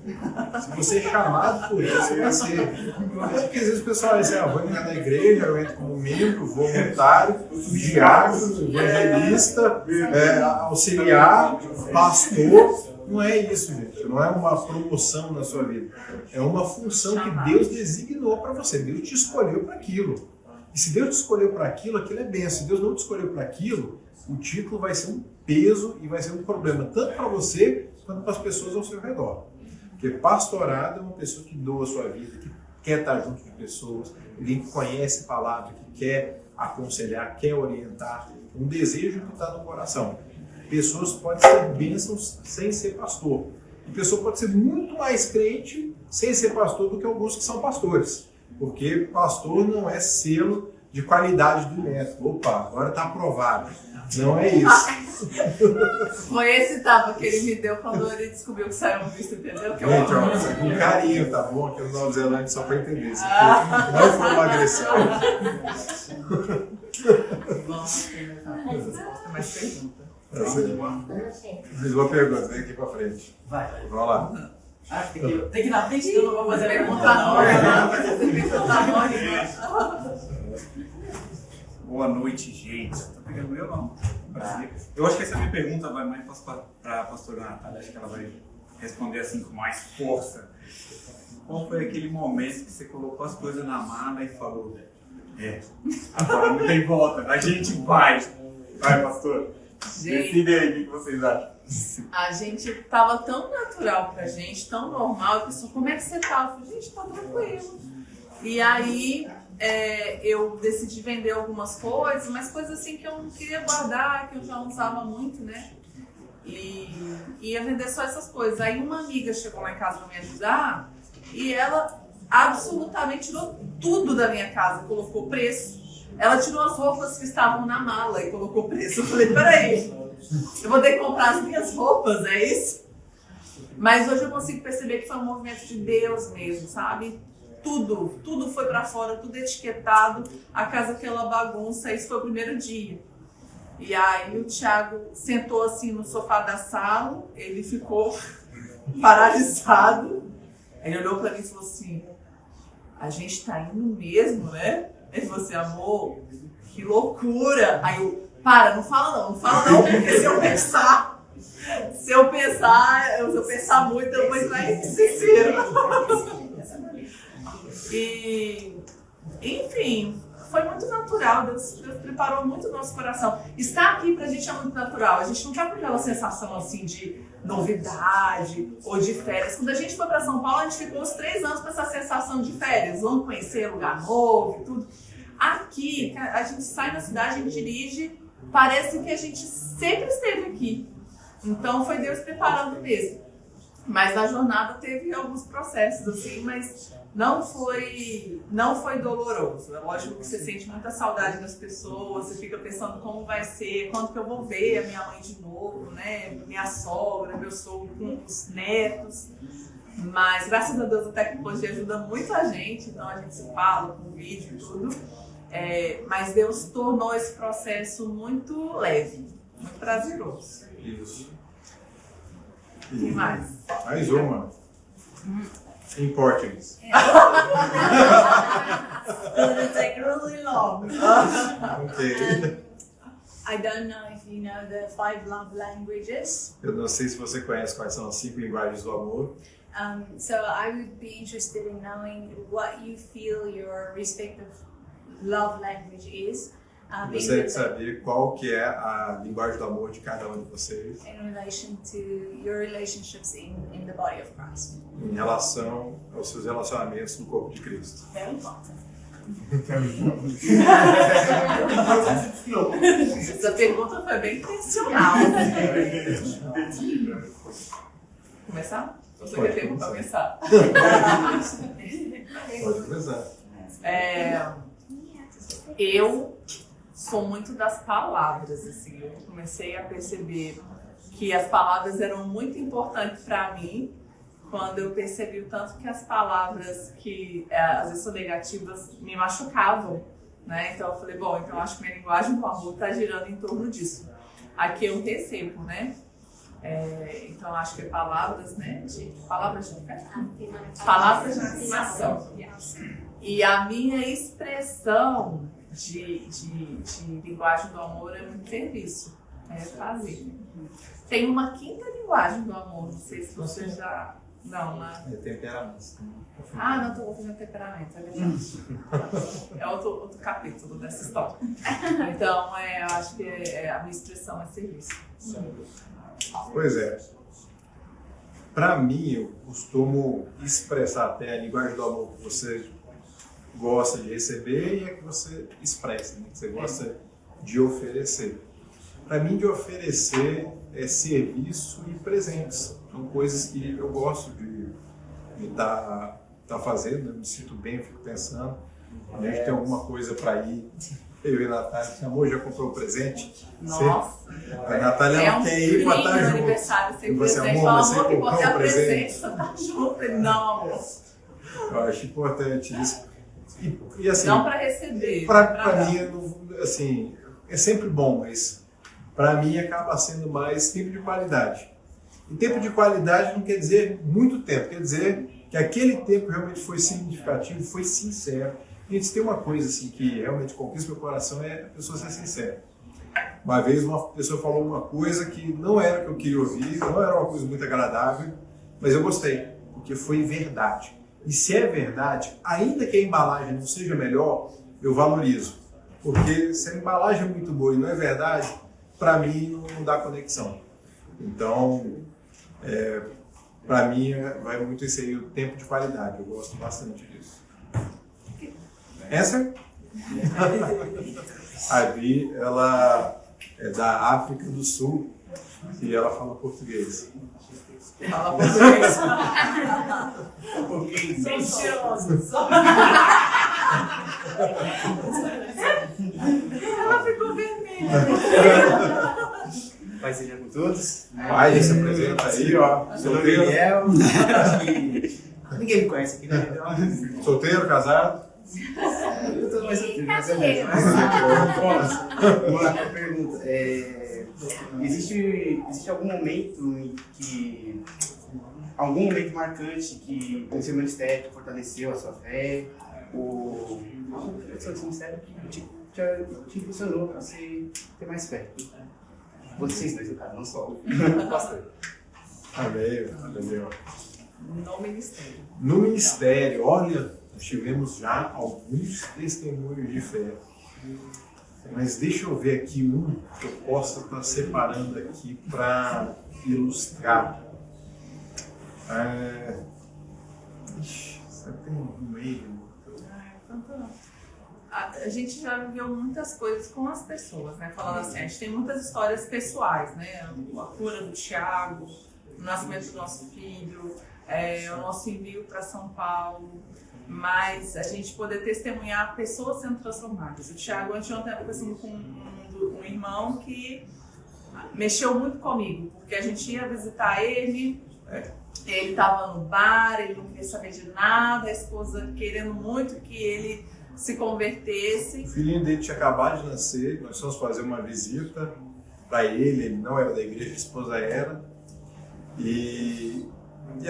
Se você é chamado por isso, você vai ser. Porque às vezes o pessoal diz, vou entrar na igreja, eu entro como membro, voluntário, diácono, evangelista, auxiliar, pastor. Não é isso, gente. Não é uma promoção na sua vida. É uma função que Deus designou para você. Deus te escolheu para aquilo. E se Deus te escolheu para aquilo, aquilo é bênção. Se Deus não te escolheu para aquilo, o título vai ser um peso e vai ser um problema, tanto para você quanto para as pessoas ao seu redor. Porque pastorado é uma pessoa que doa a sua vida, que quer estar junto de pessoas, alguém que conhece a palavra, que quer aconselhar, quer orientar, um desejo que está no coração. Pessoas podem ser bênçãos sem ser pastor. E pessoa pode ser muito mais crente sem ser pastor do que alguns que são pastores. Porque pastor não é selo de qualidade do método. Opa, agora está aprovado. Não é isso. Foi esse tapa que ele me deu quando ele descobriu que saiu um visto, entendeu? Que gente, com carinho, tá bom? Aqui no Nova Zelândia, só para entender. Isso aqui não foi uma agressão. Mais pergunta. Fiz uma pergunta, vem aqui para frente. Vai. Vamos lá. Tem que ir na frente, eu não vou fazer Pergunta anônima. Boa noite, gente. Tá pegando eu não? Eu acho que essa minha pergunta vai mais para a pastora Natália. Acho que ela vai responder assim com mais força. Qual foi aquele momento que você colocou as coisas na mala e falou: agora não tem volta, a gente vai. Vai, pastor. Decide aí o que vocês acham. A gente tava tão natural pra gente, tão normal. A pessoa, como é que você tá? Eu falei, gente, tá tranquilo. E aí eu decidi vender algumas coisas, mas coisas assim que eu não queria guardar, que eu já usava muito, né? e ia vender só essas coisas. Aí uma amiga chegou lá em casa para me ajudar e ela absolutamente tirou tudo da minha casa, colocou preço. Ela tirou as roupas que estavam na mala e colocou preço. Eu falei, peraí, eu vou ter que comprar as minhas roupas, é isso? Mas hoje eu consigo perceber que foi um movimento de Deus mesmo, sabe? Tudo foi pra fora, tudo etiquetado, a casa aquela bagunça, esse foi o primeiro dia. E aí o Thiago sentou assim no sofá da sala, ele ficou paralisado. Ele olhou pra mim e falou assim, a gente tá indo mesmo, né? Ele falou assim, amor, que loucura. Aí eu, não fala não, porque se eu pensar muito, eu vou entrar em desespero. E, enfim, foi muito natural, Deus preparou muito o nosso coração. Estar aqui pra gente é muito natural, a gente não tá com aquela sensação assim de novidade ou de férias. Quando a gente foi pra São Paulo, a gente ficou uns 3 anos com essa sensação de férias, vamos conhecer lugar novo e tudo. Aqui, a gente sai na cidade, a gente dirige, parece que a gente sempre esteve aqui. Então foi Deus preparando mesmo. Mas na jornada teve alguns processos assim, mas não foi doloroso. É lógico que você sente muita saudade das pessoas, você fica pensando como vai ser, quando que eu vou ver a minha mãe de novo, né? Minha sogra, meu sogro com os netos. Mas graças a Deus a tecnologia ajuda muito a gente, então a gente se fala com vídeo e tudo. Mas Deus tornou esse processo muito leve, muito prazeroso. Isso. O que mais? Mais uma. Em português. Gonna take really long. Ok. I don't know if you know the 5 love languages. Eu não sei se você conhece quais são as 5 linguagens do amor. So I would be interested in knowing what you feel your respective love language is. Gostaria de saber qual que é a linguagem do amor de cada um de vocês in relation to your relationships in the body of Christ. em relação aos seus relacionamentos no corpo de Cristo. Very important. Essa pergunta foi bem intencional. Começar? Você quer perguntar pra começar? Pode começar. Eu sou muito das palavras, assim. Eu comecei a perceber que as palavras eram muito importantes para mim quando eu percebi o tanto que as palavras que às vezes são negativas me machucavam, né? Então eu falei, bom, então acho que minha linguagem do amor está girando em torno disso. Aqui eu recebo, né? Então acho que palavras, né? Palavras de afirmação. E a minha expressão de linguagem do amor é muito serviço, é fazer. Tem uma 5ª linguagem do amor, não sei se você já... Não, né? É temperamento. Não, estou confundindo temperamento, é verdade. É outro capítulo dessa história. Então, eu acho que a minha expressão é serviço. Pois é. Para mim, eu costumo expressar até a linguagem do amor que você gosta de receber e a que você expressa, né? Que você gosta de oferecer. Para mim, de oferecer é serviço e presentes. São coisas que eu gosto de estar fazendo, eu me sinto bem, eu fico pensando. A gente tem alguma coisa para ir. Eu e a Natália, amor, já comprou um presente? Nossa! A Natália não quer ir para estar junto. Aniversário sem você, presente. amor, Fala, você amor, que comprou você um presente? você tá junto. Ele, não, amor. Eu acho importante isso. E assim, não para receber. Para mim, assim, é sempre bom, mas para mim acaba sendo mais tempo de qualidade. E tempo de qualidade não quer dizer muito tempo, quer dizer que aquele tempo realmente foi significativo, foi sincero. Gente, se tem uma coisa assim que realmente conquista meu coração é a pessoa ser sincera. Uma vez uma pessoa falou uma coisa que não era o que eu queria ouvir, não era uma coisa muito agradável, mas eu gostei, porque foi verdade. E se é verdade, ainda que a embalagem não seja melhor, eu valorizo. Porque se a embalagem é muito boa e não é verdade, para mim não dá conexão. Então, para mim vai muito isso aí, o tempo de qualidade. Eu gosto bastante disso. Answer? A Vi, ela é da África do Sul E ela fala português. Fala português. Mentiroso. Ela ficou vermelha. Paz seja com todos. Vai, se apresenta aí, ó. Sou o Daniel. Ninguém me conhece aqui, né? Solteiro, casado? Eu tô mais solteiro, mas é Brincadeira. Vamos lá com a pergunta. Existe algum momento em que... Algum momento marcante que o seu ministério fortaleceu a sua fé? Ou alguma pessoa do seu ministério que te impulsionou para você ter mais fé? Vocês dois, no caso, não só o pastor. Amém. No ministério. No ministério, olha, nós tivemos já alguns testemunhos de fé. Mas deixa eu ver aqui um que eu possa estar separando aqui para ilustrar. Você tem um meio? A gente já viveu muitas coisas com as pessoas, né? Falando assim, a gente tem muitas histórias pessoais, né? A cura do Thiago, o nascimento do nosso filho, o nosso envio para São Paulo, mas a gente poder testemunhar pessoas sendo transformadas. O Thiago, antes de ontem, eu assim, com um irmão que mexeu muito comigo, porque a gente ia visitar ele, ele estava no bar, ele não queria saber de nada, a esposa querendo muito que ele se convertesse. O filhinho dele tinha acabado de nascer, nós fomos fazer uma visita para ele não era da igreja, a esposa era. E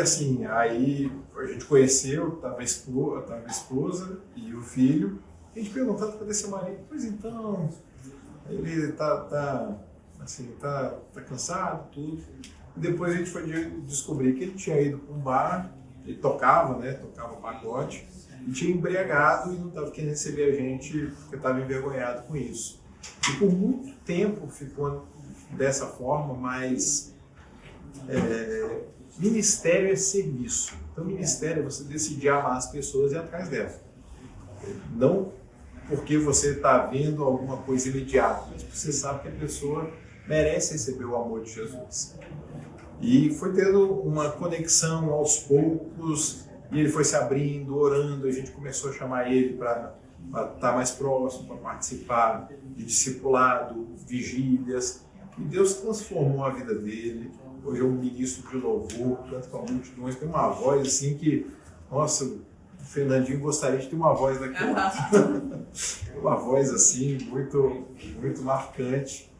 assim, aí a gente conheceu, estava a esposa e o filho. A gente perguntava para seu marido, pois então, ele tá cansado, tudo. E depois a gente foi descobrir que ele tinha ido para um bar, ele tocava pagode, e tinha embriagado e não estava querendo receber a gente, porque estava envergonhado com isso. E por muito tempo ficou dessa forma, mas ministério é serviço. Então, ministério é você decidir amar as pessoas e ir atrás delas. Não porque você está vendo alguma coisa imediata, mas porque você sabe que a pessoa merece receber o amor de Jesus. E foi tendo uma conexão aos poucos, e ele foi se abrindo, orando, a gente começou a chamar ele para estar mais próximo, para participar de discipulado, vigílias, e Deus transformou a vida dele. Hoje é um ministro de louvor, canta com multidões, tem uma voz assim que, nossa, o Fernandinho gostaria de ter uma voz daquela. Uma voz assim, muito, muito marcante.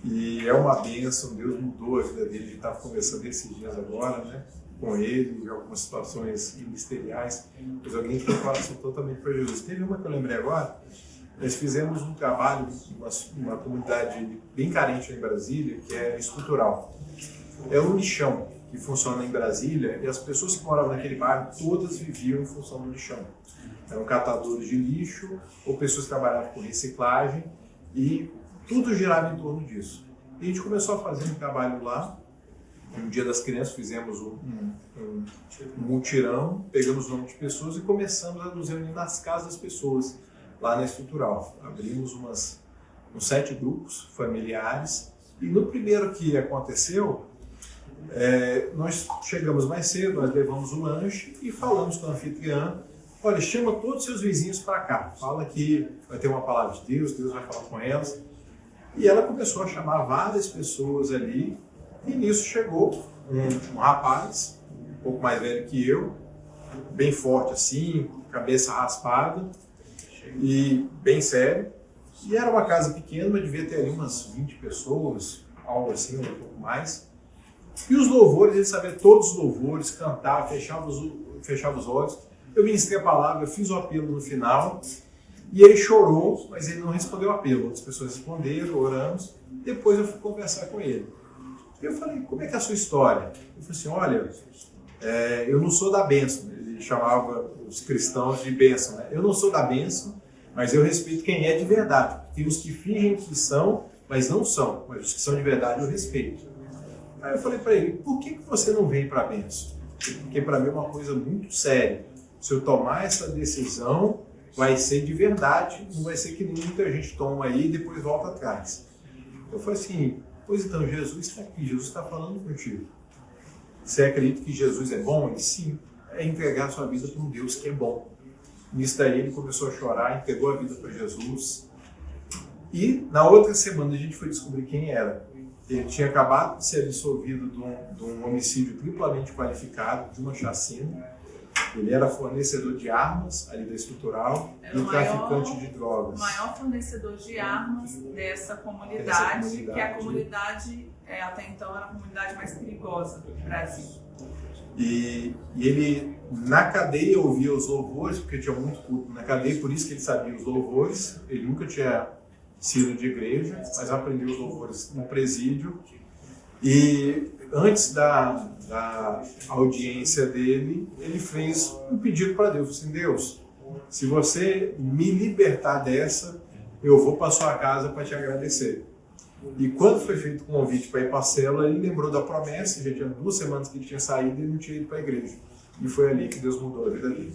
E é uma bênção, Deus mudou a vida dele. A gente estava conversando esses dias agora, né, com ele, de algumas situações ministeriais. Pois alguém que tem um coração totalmente para Jesus. Teve uma que eu lembrei agora, nós fizemos um trabalho em uma comunidade bem carente em Brasília, que é estrutural. É um lixão que funciona em Brasília e as pessoas que moravam naquele bairro todas viviam em função do lixão. Eram catadores de lixo ou pessoas que trabalhavam com reciclagem e tudo girava em torno disso. E a gente começou a fazer um trabalho lá. No Dia das Crianças fizemos um mutirão, pegamos o nome de pessoas e começamos a nos reunir nas casas das pessoas, lá na estrutural. Abrimos uns 7 grupos familiares e no primeiro que aconteceu, nós chegamos mais cedo, nós levamos o lanche e falamos com a anfitriã, olha, chama todos os seus vizinhos para cá, fala que vai ter uma palavra de Deus, Deus vai falar com elas. E ela começou a chamar várias pessoas ali, e nisso chegou um rapaz, um pouco mais velho que eu, bem forte assim, cabeça raspada, e bem sério. E era uma casa pequena, mas devia ter ali umas 20 pessoas, algo assim, um pouco mais. E os louvores, ele sabia todos os louvores, cantava, fechava os olhos. Eu ministrei a palavra, eu fiz o apelo no final, e ele chorou, mas ele não respondeu o apelo. Outras pessoas responderam, oramos. Depois eu fui conversar com ele. E eu falei, como é que é a sua história? Ele falou assim, olha, eu não sou da bênção. Ele chamava os cristãos de bênção, né? Eu não sou da bênção, mas eu respeito quem é de verdade. Tem os que fingem que são, mas não são. Mas os que são de verdade eu respeito. Aí eu falei para ele, por que você não vem para a bênção? Porque para mim é uma coisa muito séria. Se eu tomar essa decisão, vai ser de verdade, não vai ser que muita gente toma aí e depois volta atrás. Eu falei assim, Pois então, Jesus está aqui, Jesus está falando contigo. Você acredita que Jesus é bom? Ele sim, é entregar a sua vida para um Deus que é bom. Nisso daí ele começou a chorar, entregou a vida para Jesus. E na outra semana a gente foi descobrir quem era. Ele tinha acabado de ser absolvido de um homicídio triplamente qualificado, de uma chacina. Ele era fornecedor de armas ali da estrutural e traficante de drogas. O maior fornecedor de armas dessa comunidade, que a comunidade até então era a comunidade mais perigosa do Brasil. E ele, na cadeia, ouvia os louvores, porque tinha muito culto na cadeia, por isso que ele sabia os louvores. Ele nunca tinha sido de igreja, mas aprendeu os louvores no presídio. E antes da audiência dele, ele fez um pedido para Deus, assim: Deus, se você me libertar dessa, eu vou para sua casa para te agradecer. E quando foi feito o convite para ir para a célula, ele lembrou da promessa, já tinha 2 semanas que ele tinha saído e ele não tinha ido para a igreja. E foi ali que Deus mudou a vida dele.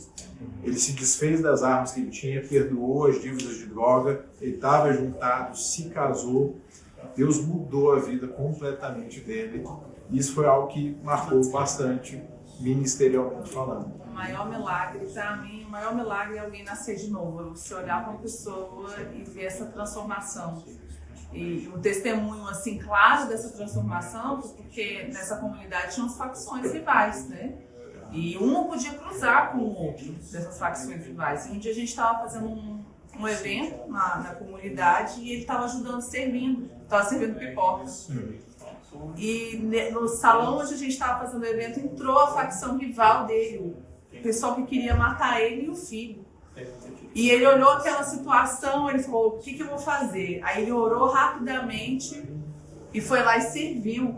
Ele se desfez das armas que ele tinha, perdoou as dívidas de droga, ele estava juntado, se casou. Deus mudou a vida completamente dele. Isso foi algo que marcou bastante, ministerialmente falando. O maior milagre, para mim, o maior milagre é alguém nascer de novo. Você olhar para uma pessoa e ver essa transformação. E o testemunho, assim, claro dessa transformação, porque nessa comunidade tinham as facções rivais, né? E um não podia cruzar com o outro dessas facções rivais. E um dia a gente estava fazendo um evento na comunidade e ele estava ajudando, estava servindo pipoca. E no salão onde a gente estava fazendo o evento, entrou a facção rival dele, o pessoal que queria matar ele e o filho. E ele olhou aquela situação, ele falou: o que eu vou fazer? Aí ele orou rapidamente e foi lá e serviu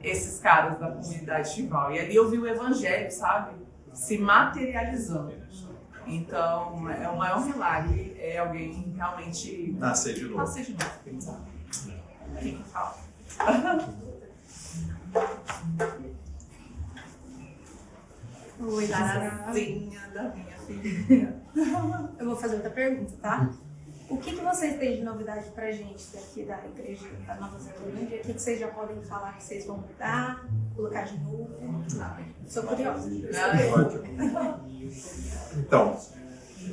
esses caras da comunidade rival. E ali eu vi o evangelho, sabe, se materializando. Então, é o maior milagre, é alguém realmente nascer de novo. Nascer de novo. O que fala? Oi, Larazinha da minha filhinha. Eu vou fazer outra pergunta, tá? O que vocês têm de novidade pra gente daqui da igreja da Nova Zelândia? O que vocês já podem falar que vocês vão mudar, colocar de novo? Sou curiosa. Então,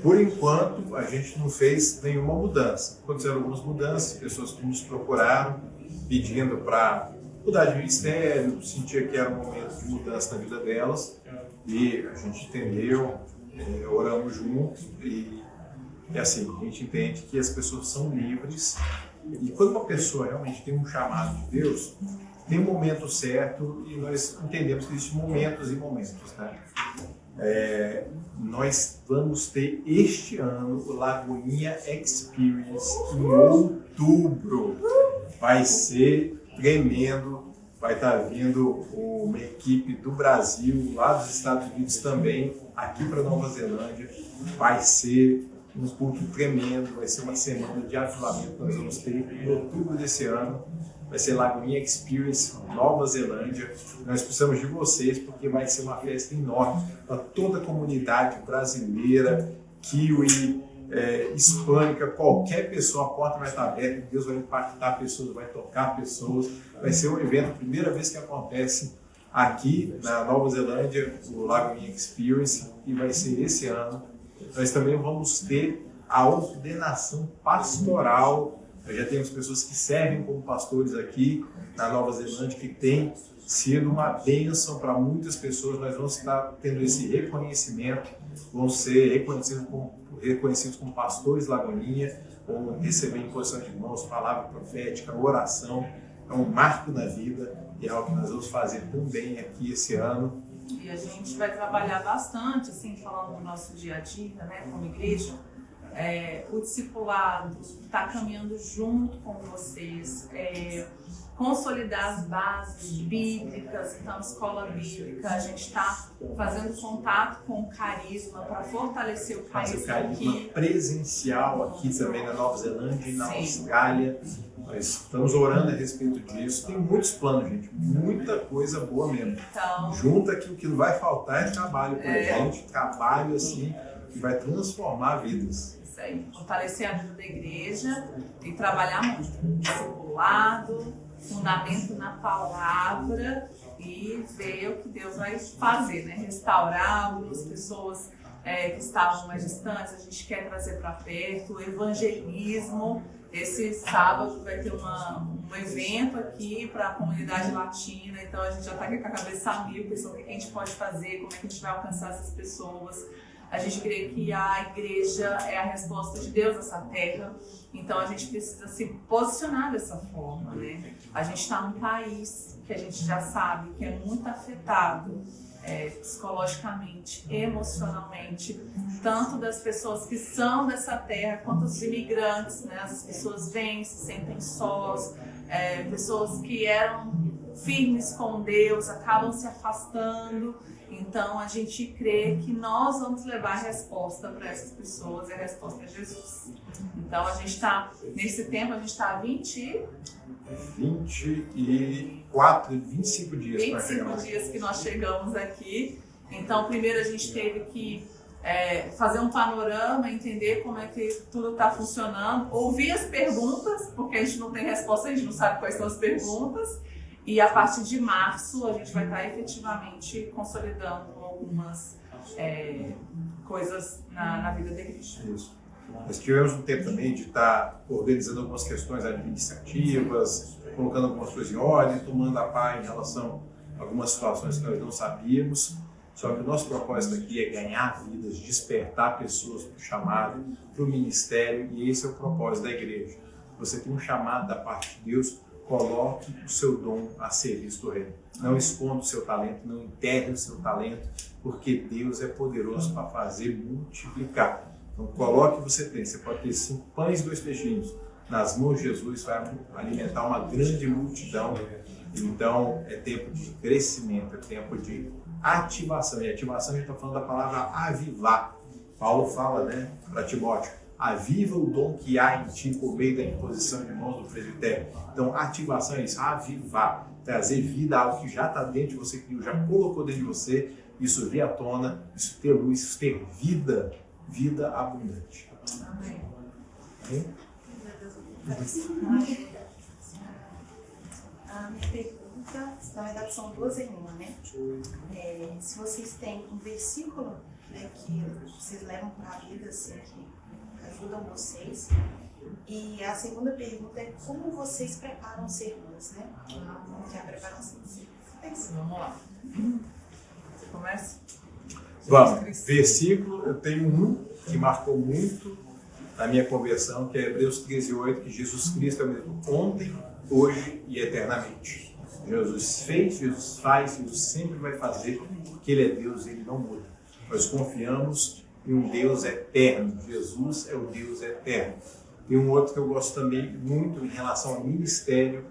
por enquanto, a gente não fez nenhuma mudança. Aconteceram algumas mudanças, pessoas que nos procuraram pedindo para mudar de ministério, sentia que era um momento de mudança na vida delas, e a gente entendeu, oramos juntos, e assim, a gente entende que as pessoas são livres, e quando uma pessoa realmente tem um chamado de Deus, tem um momento certo, e nós entendemos que existem momentos e momentos, né? Nós vamos ter este ano o Lagoinha Experience em outubro. Vai ser tremendo. Vai estar vindo uma equipe do Brasil, lá dos Estados Unidos também, aqui para Nova Zelândia. Vai ser um culto tremendo, vai ser uma semana de avivamento que nós vamos ter em outubro desse ano. Vai ser Lagoinha Experience, Nova Zelândia. Nós precisamos de vocês, porque vai ser uma festa enorme para toda a comunidade brasileira, kiwi, hispânica, qualquer pessoa, a porta vai estar aberta, Deus vai impactar pessoas, vai tocar pessoas. Vai ser um evento, a primeira vez que acontece aqui na Nova Zelândia, o Lagoinha Experience, e vai ser esse ano. Nós também vamos ter a ordenação pastoral. Nós já temos pessoas que servem como pastores aqui na Nova Zelândia, que tem sido uma bênção para muitas pessoas. Nós vamos estar tendo esse reconhecimento, vão ser reconhecidos como pastores Lagoinha, vão receber imposição de mãos, palavra profética, oração. É um marco na vida e é algo que nós vamos fazer também aqui esse ano. E a gente vai trabalhar bastante, assim, falando do nosso dia a dia, né, como igreja. O discipulado está caminhando junto com vocês, consolidar as bases bíblicas, então escola bíblica, a gente está fazendo contato com o carisma para fortalecer o carisma aqui. Presencial aqui também na Nova Zelândia e na Austrália. Nós estamos orando a respeito disso. Tem muitos planos, gente, muita coisa boa mesmo. Então, junta que o que não vai faltar é trabalho para a gente, trabalho assim que vai transformar vidas. Isso aí, fortalecer a vida da igreja e trabalhar muito, discipulado, fundamento na palavra e ver o que Deus vai fazer, né? Restaurar algumas pessoas que estavam mais distantes, a gente quer trazer para perto, o evangelismo. Esse sábado vai ter um evento aqui para a comunidade latina, então a gente já está aqui com a cabeça a mil, pensando o que a gente pode fazer, como é que a gente vai alcançar essas pessoas. A gente crê que a igreja é a resposta de Deus nessa terra, então a gente precisa se posicionar dessa forma, né? A gente está num país que a gente já sabe que é muito afetado psicologicamente, emocionalmente, tanto das pessoas que são dessa terra, quanto os imigrantes, né? As pessoas vêm, se sentem sós, pessoas que eram firmes com Deus, acabam se afastando. Então a gente crê que nós vamos levar a resposta para essas pessoas, e a resposta é Jesus. Então a gente está, nesse tempo, a gente está há 25 dias para chegar. 25 dias que nós chegamos aqui. Então primeiro a gente teve que fazer um panorama, entender como é que tudo está funcionando, ouvir as perguntas, porque a gente não tem resposta, a gente não sabe quais são as perguntas. E a partir de março a gente vai estar efetivamente consolidando algumas coisas na vida da igreja. Isso. Nós tivemos um tempo também de estar organizando algumas questões administrativas, colocando algumas coisas em ordem, tomando a paz em relação a algumas situações que nós não sabíamos. Só que o nosso propósito aqui é ganhar vidas, despertar pessoas para o chamado, para o ministério, e esse é o propósito da igreja. Você tem um chamado da parte de Deus, coloque o seu dom a serviço do reino. Não esconda o seu talento, não enterre o seu talento, porque Deus é poderoso para fazer multiplicar. Então coloque o que você tem. Você pode ter 5 pães e 2 peixinhos. Nas mãos de Jesus vai alimentar uma grande multidão. Então é tempo de crescimento, é tempo de ativação. E ativação a gente está falando da palavra avivar. Paulo fala, né, para Timóteo: aviva o dom que há em ti por meio da imposição de mãos do presbitério. Então, ativação é isso, avivar, trazer vida a algo que já está dentro de você, que Deus já colocou dentro de você, isso vir à tona, isso ter luz, isso ter vida, vida abundante. Amém. Amém? A minha pergunta, na verdade, são 2 em uma, né? Se vocês têm um versículo, né, que vocês levam para a vida, assim, que ajudam vocês. E a segunda pergunta é como vocês preparam sermões, né? Como que é a preparação dos sermões? Vamos lá. Você começa? Vamos. Versículo, eu tenho um que marcou muito na minha conversão, que é Hebreus 13:8, que Jesus Cristo é o mesmo ontem, hoje e eternamente. Jesus fez, Jesus faz, Jesus sempre vai fazer, porque Ele é Deus e Ele não muda. Nós confiamos em um Deus eterno. Jesus é o Deus eterno. E um outro que eu gosto também muito em relação ao ministério,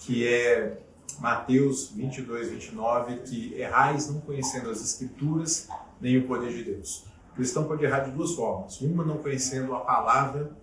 que é Mateus 22:29, que errais não conhecendo as Escrituras nem o poder de Deus. O cristão pode errar de 2 formas. Uma, não conhecendo a palavra,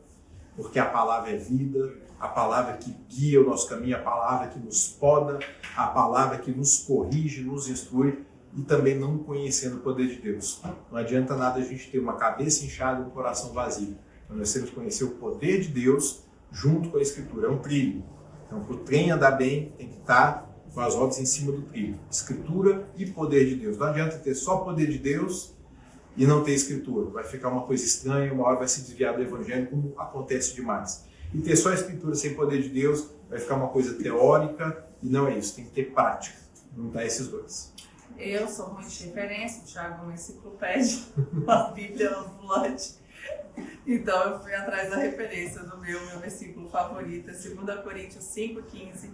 porque a palavra é vida, a palavra que guia o nosso caminho, a palavra que nos poda, a palavra que nos corrige, nos instrui, e também não conhecendo o poder de Deus. Não adianta nada a gente ter uma cabeça inchada e um coração vazio. Então nós temos que conhecer o poder de Deus junto com a Escritura. É um trilho. Então, para o trem andar bem, tem que estar com as rodas em cima do trilho. Escritura e poder de Deus. Não adianta ter só poder de Deus e não ter Escritura. Vai ficar uma coisa estranha, uma hora vai se desviar do Evangelho, como acontece demais. E ter só a Escritura sem poder de Deus vai ficar uma coisa teórica, e não é isso. Tem que ter prática. Não dá esses 2. Eu sou ruim de referência, o Thiago é uma enciclopédia, uma bíblia ambulante. Então eu fui atrás da referência do meu versículo favorito, 2 Coríntios 5:15,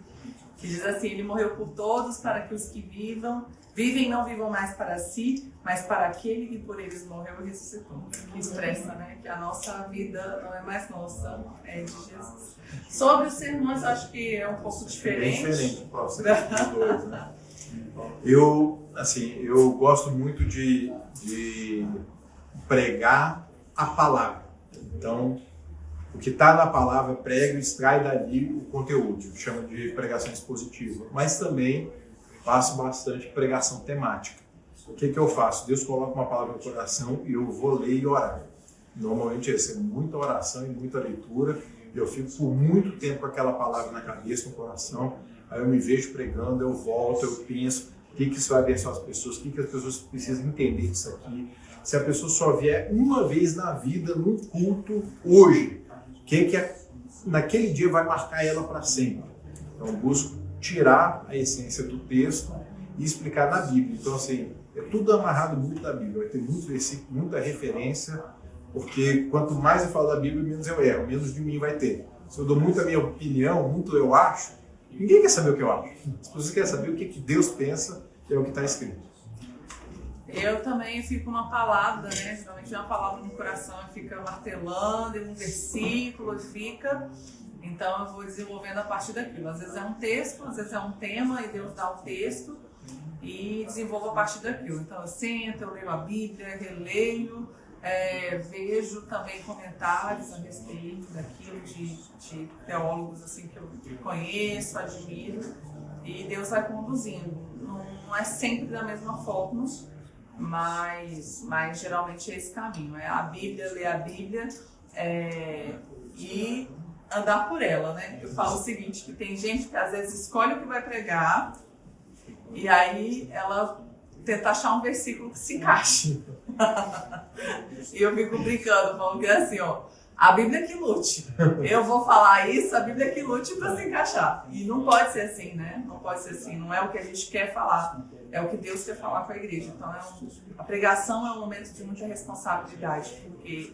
que diz assim: Ele morreu por todos para que os que vivem não vivam mais para si, mas para aquele que por eles morreu e ressuscitou. Que expressa, né, que a nossa vida não é mais nossa, é de Jesus. Sobre os sermões, acho que é um pouco diferente. É diferente o processo dos 2, né? Eu gosto muito de pregar a palavra. Então, o que está na palavra, prego e extrai dali o conteúdo. Chama de pregação expositiva. Mas também faço bastante pregação temática. O que eu faço? Deus coloca uma palavra no coração e eu vou ler e orar. Normalmente é muita oração e muita leitura. Eu fico por muito tempo com aquela palavra na cabeça, no coração, aí eu me vejo pregando, eu volto, eu penso, o que isso vai abençoar as pessoas, o que as pessoas precisam entender disso aqui. Se a pessoa só vier uma vez na vida, num culto, hoje, o que naquele dia vai marcar ela para sempre? Então, eu busco tirar a essência do texto e explicar na Bíblia. Então, assim, é tudo amarrado muito da Bíblia. Vai ter muito versículo, muita referência, porque quanto mais eu falo da Bíblia, menos eu erro, menos de mim vai ter. Se eu dou muito a minha opinião, muito eu acho, ninguém quer saber o que eu acho. As pessoas querem saber o que Deus pensa, que é o que está escrito. Eu também fico uma palavra, né? Geralmente é uma palavra no coração e fica martelando, em um versículo e fica. Então eu vou desenvolvendo a partir daquilo. Às vezes é um texto, às vezes é um tema e Deus dá o texto e desenvolvo a partir daquilo. Então eu sento, eu leio a Bíblia, releio, vejo também comentários a respeito daquilo de teólogos assim, que eu conheço, admiro, e Deus vai conduzindo. Não é sempre da mesma forma, mas geralmente é esse caminho. É a Bíblia, ler a Bíblia e andar por ela, né? Eu falo o seguinte, que tem gente que às vezes escolhe o que vai pregar e aí ela tenta achar um versículo que se encaixe. E eu fico brincando, falando que é assim, ó, a Bíblia que lute. Eu vou falar isso, a Bíblia que lute para se encaixar. E não pode ser assim, né? Não pode ser assim, não é o que a gente quer falar, é o que Deus quer falar com a igreja. Então a pregação é um momento de muita responsabilidade, porque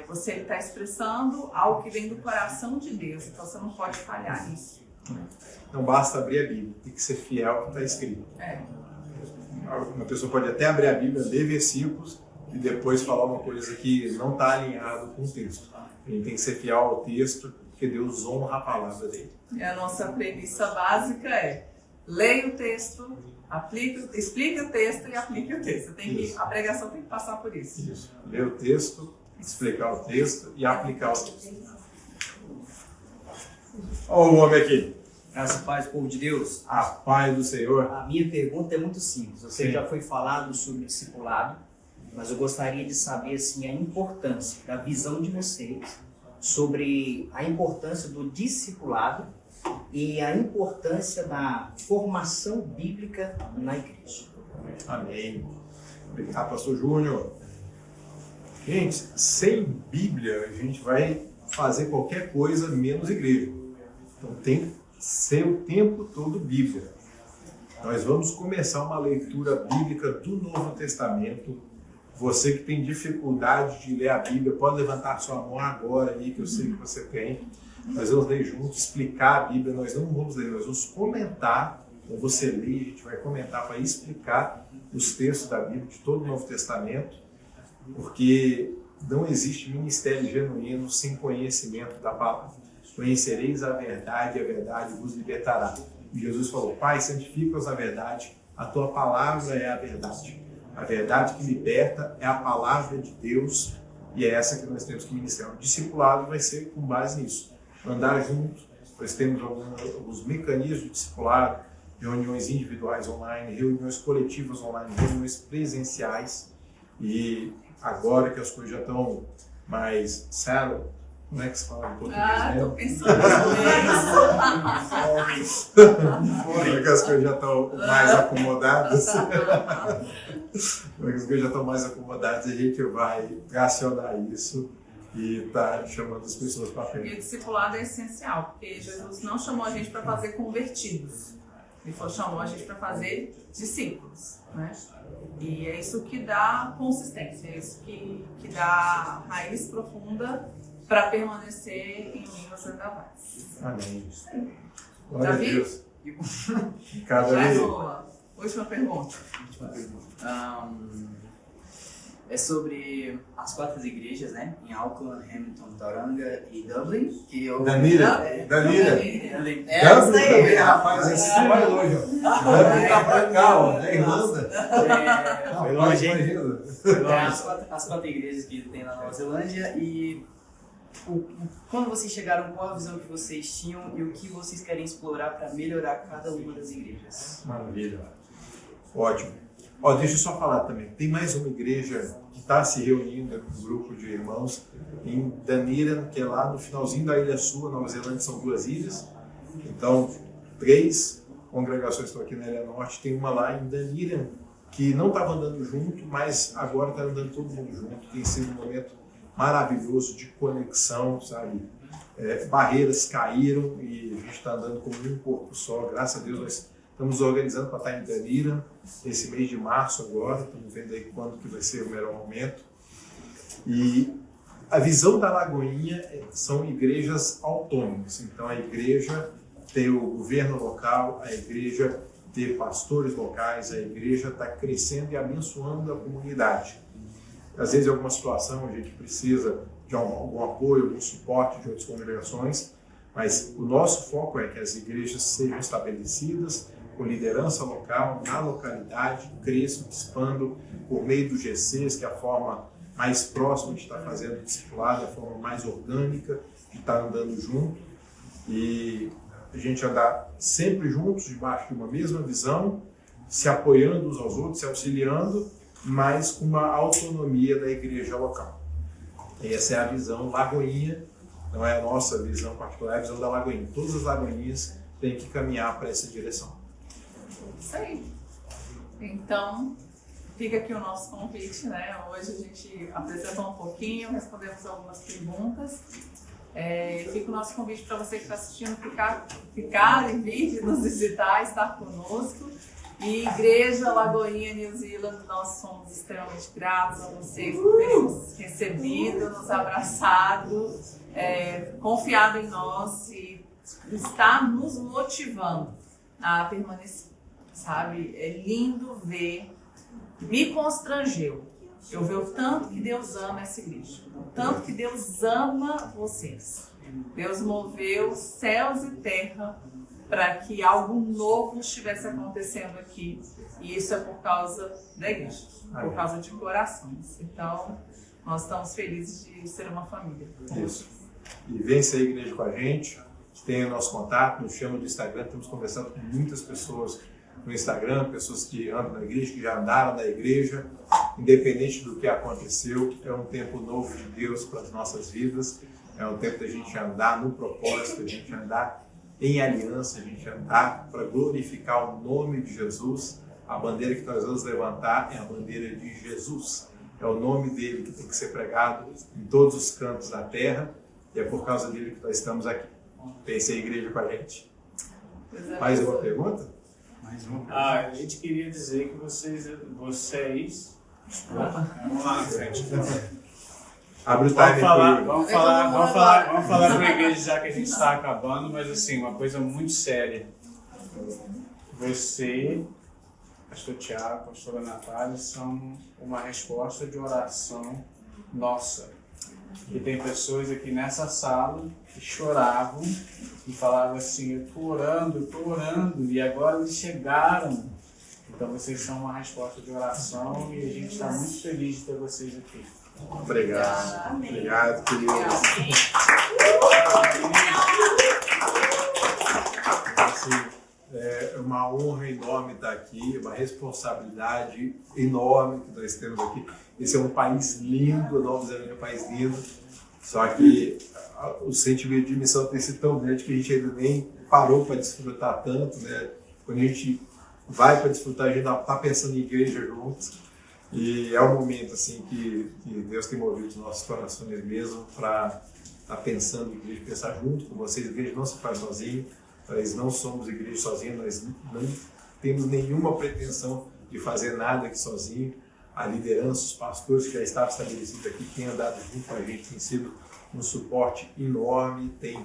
você está expressando algo que vem do coração de Deus, então você não pode falhar nisso. Não basta abrir a Bíblia, tem que ser fiel ao que está escrito. Uma pessoa pode até abrir a Bíblia, ler versículos e depois falar uma coisa que não está alinhado com o texto. A gente tem que ser fiel ao texto, porque Deus honra a palavra dele. E a nossa premissa básica é: leia o texto, explique o texto e aplique o texto. A pregação tem que passar por isso. Isso. Ler o texto, explicar o texto e aplicar o texto. Olha o homem aqui. Graças e paz, povo de Deus. A paz do Senhor. A minha pergunta é muito simples. Você já foi falado sobre discipulado, mas eu gostaria de saber assim, a importância da visão de vocês sobre a importância do discipulado e a importância da formação bíblica na igreja. Amém. Obrigado, pastor Júnior. Gente, sem Bíblia a gente vai fazer qualquer coisa menos igreja. Então tem que ser o tempo todo Bíblia. Nós vamos começar uma leitura bíblica do Novo Testamento. Você que tem dificuldade de ler a Bíblia, pode levantar sua mão agora aí, que eu sei que você tem. Nós vamos ler juntos, explicar a Bíblia. Nós não vamos ler, nós vamos comentar. Então você lê, a gente vai comentar para explicar os textos da Bíblia, de todo o Novo Testamento, porque não existe ministério genuíno sem conhecimento da palavra. Conhecereis a verdade vos libertará. E Jesus falou: Pai, santifica-os na verdade, a tua palavra é a verdade. A verdade que liberta é a palavra de Deus, e é essa que nós temos que ministrar. O discipulado vai ser com base nisso. Andar junto, nós temos alguns mecanismos de discipulado, reuniões individuais online, reuniões coletivas online, reuniões presenciais. E agora que as coisas já estão mais sério, como é que se fala em português? Tô pensando nisso. Agora que as coisas já estão mais acomodadas, a gente vai racionar isso e tá chamando as pessoas para frente. E o discipulado é essencial, porque Jesus não chamou a gente para fazer convertidos. Ele chamou a gente para fazer discípulos, né? E é isso que dá consistência, é isso que dá raiz profunda para permanecer em línguas vendavárias. Amém. Glória Davi? a Deus. Cada vez. Última pergunta. É sobre as 4 igrejas, né? Em Auckland, Hamilton, Tauranga e Dublin. Que eu... Danila. É essa aí. Rapaz, esse vai longe. Dublin tá pra cá, ó. Da Irlanda. Foi longe, hein? Imagina. As 4 igrejas que tem na Nova Zelândia e quando vocês chegaram, qual a visão que vocês tinham e o que vocês querem explorar para melhorar cada uma das igrejas? Maravilha. Ótimo. Deixa eu só falar também, tem mais uma igreja que está se reunindo, um grupo de irmãos, em Dunedin, que é lá no finalzinho da Ilha Sul, Nova Zelândia, são 2 ilhas. Então, 3 congregações estão aqui na Ilha Norte, tem uma lá em Dunedin, que não estava andando junto, mas agora está andando todo mundo junto. Tem sido um momento maravilhoso de conexão, sabe? Barreiras caíram e a gente está andando como um corpo só. Graças a Deus nós estamos organizando para estar em Dunedin esse mês de março agora. Estamos vendo aí quando que vai ser o melhor momento. E a visão da Lagoinha são igrejas autônomas. Então a igreja tem o governo local, a igreja tem pastores locais, a igreja está crescendo e abençoando a comunidade. Às vezes, em alguma situação, a gente precisa de algum apoio, algum suporte de outras congregações, mas o nosso foco é que as igrejas sejam estabelecidas com liderança local, na localidade, cresçam, expandam por meio do GCs, que é a forma mais próxima de estar fazendo o discipulado, a forma mais orgânica de estar andando junto, e a gente andar sempre juntos, debaixo de uma mesma visão, se apoiando uns aos outros, se auxiliando, mas com uma autonomia da igreja local. Essa é a visão Lagoinha, não é a nossa visão particular, é a visão da Lagoinha. Todas as Lagoinhas têm que caminhar para essa direção. Isso aí. Então, fica aqui o nosso convite, né? Hoje a gente apresentou um pouquinho, respondemos algumas perguntas. Fica o nosso convite para você que está assistindo ficar e vir nos visitar, estar conosco. E Igreja Lagoinha New Zealand, nós somos extremamente gratos a vocês por terem nos recebido, nos abraçado, confiado em nós e está nos motivando a permanecer, sabe? É lindo ver, me constrangeu. Eu ver o tanto que Deus ama essa igreja, o tanto que Deus ama vocês. Deus moveu céus e terra para que algo novo estivesse acontecendo aqui. E isso é por causa da igreja, por causa de corações. Então, nós estamos felizes de ser uma família. Isso. E vem ser igreja com a gente, tem o nosso contato, nos chama do Instagram, estamos conversando com muitas pessoas no Instagram, pessoas que andam na igreja, que já andaram na igreja, independente do que aconteceu, é um tempo novo de Deus para as nossas vidas, é um tempo da gente andar no propósito, a gente andar em aliança, a gente andar para glorificar o nome de Jesus. A bandeira que nós vamos levantar é a bandeira de Jesus, é o nome dele que tem que ser pregado em todos os cantos da terra, e é por causa dele que nós estamos aqui. Pense a igreja com a gente. Mais uma pergunta? A gente queria dizer que vocês vamos lá na frente. Abre o time. Vamos falar para a igreja, já que a gente está acabando, mas assim, uma coisa muito séria. Você, pastor Tiago, pastora Natália, são uma resposta de oração nossa. E tem pessoas aqui nessa sala que choravam e falavam assim, eu estou orando, e agora eles chegaram. Então vocês são uma resposta de oração e a gente está muito feliz de ter vocês aqui. Obrigado. Amém. Obrigado, querido. É uma honra enorme estar aqui, uma responsabilidade enorme que nós temos aqui. Esse é um país lindo, Nova Zelândia é um país lindo, só que o sentimento de missão tem sido tão grande que a gente ainda nem parou para desfrutar tanto, né? Quando a gente vai para desfrutar, a gente está pensando em igreja juntos. E é um momento assim que Deus tem movido os nossos corações mesmo para estar pensando em igreja, pensar junto com vocês. A igreja não se faz sozinho, nós não somos igreja sozinha, nós não temos nenhuma pretensão de fazer nada aqui sozinho. A liderança, os pastores que já estavam estabelecidos aqui, têm andado junto com a gente, tem sido um suporte enorme, tem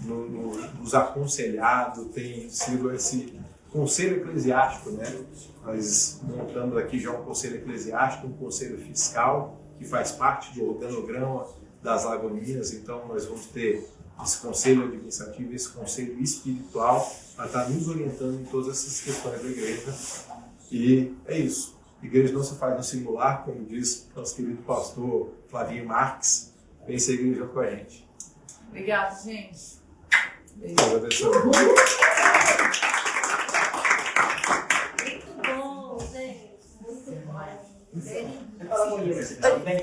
nos aconselhado, tem sido esse conselho eclesiástico, né? Nós montamos aqui já um conselho eclesiástico, um conselho fiscal, que faz parte do organograma das Lagoinhas. Então nós vamos ter esse conselho administrativo, esse conselho espiritual, para estar nos orientando em todas essas questões da igreja. E é isso. A igreja não se faz no singular, como diz nosso querido pastor Flavinho Marques. Vem ser igreja com a gente. Obrigada, gente. Beijo. Deus abençoe. Muito bom, gente. Você tá bem?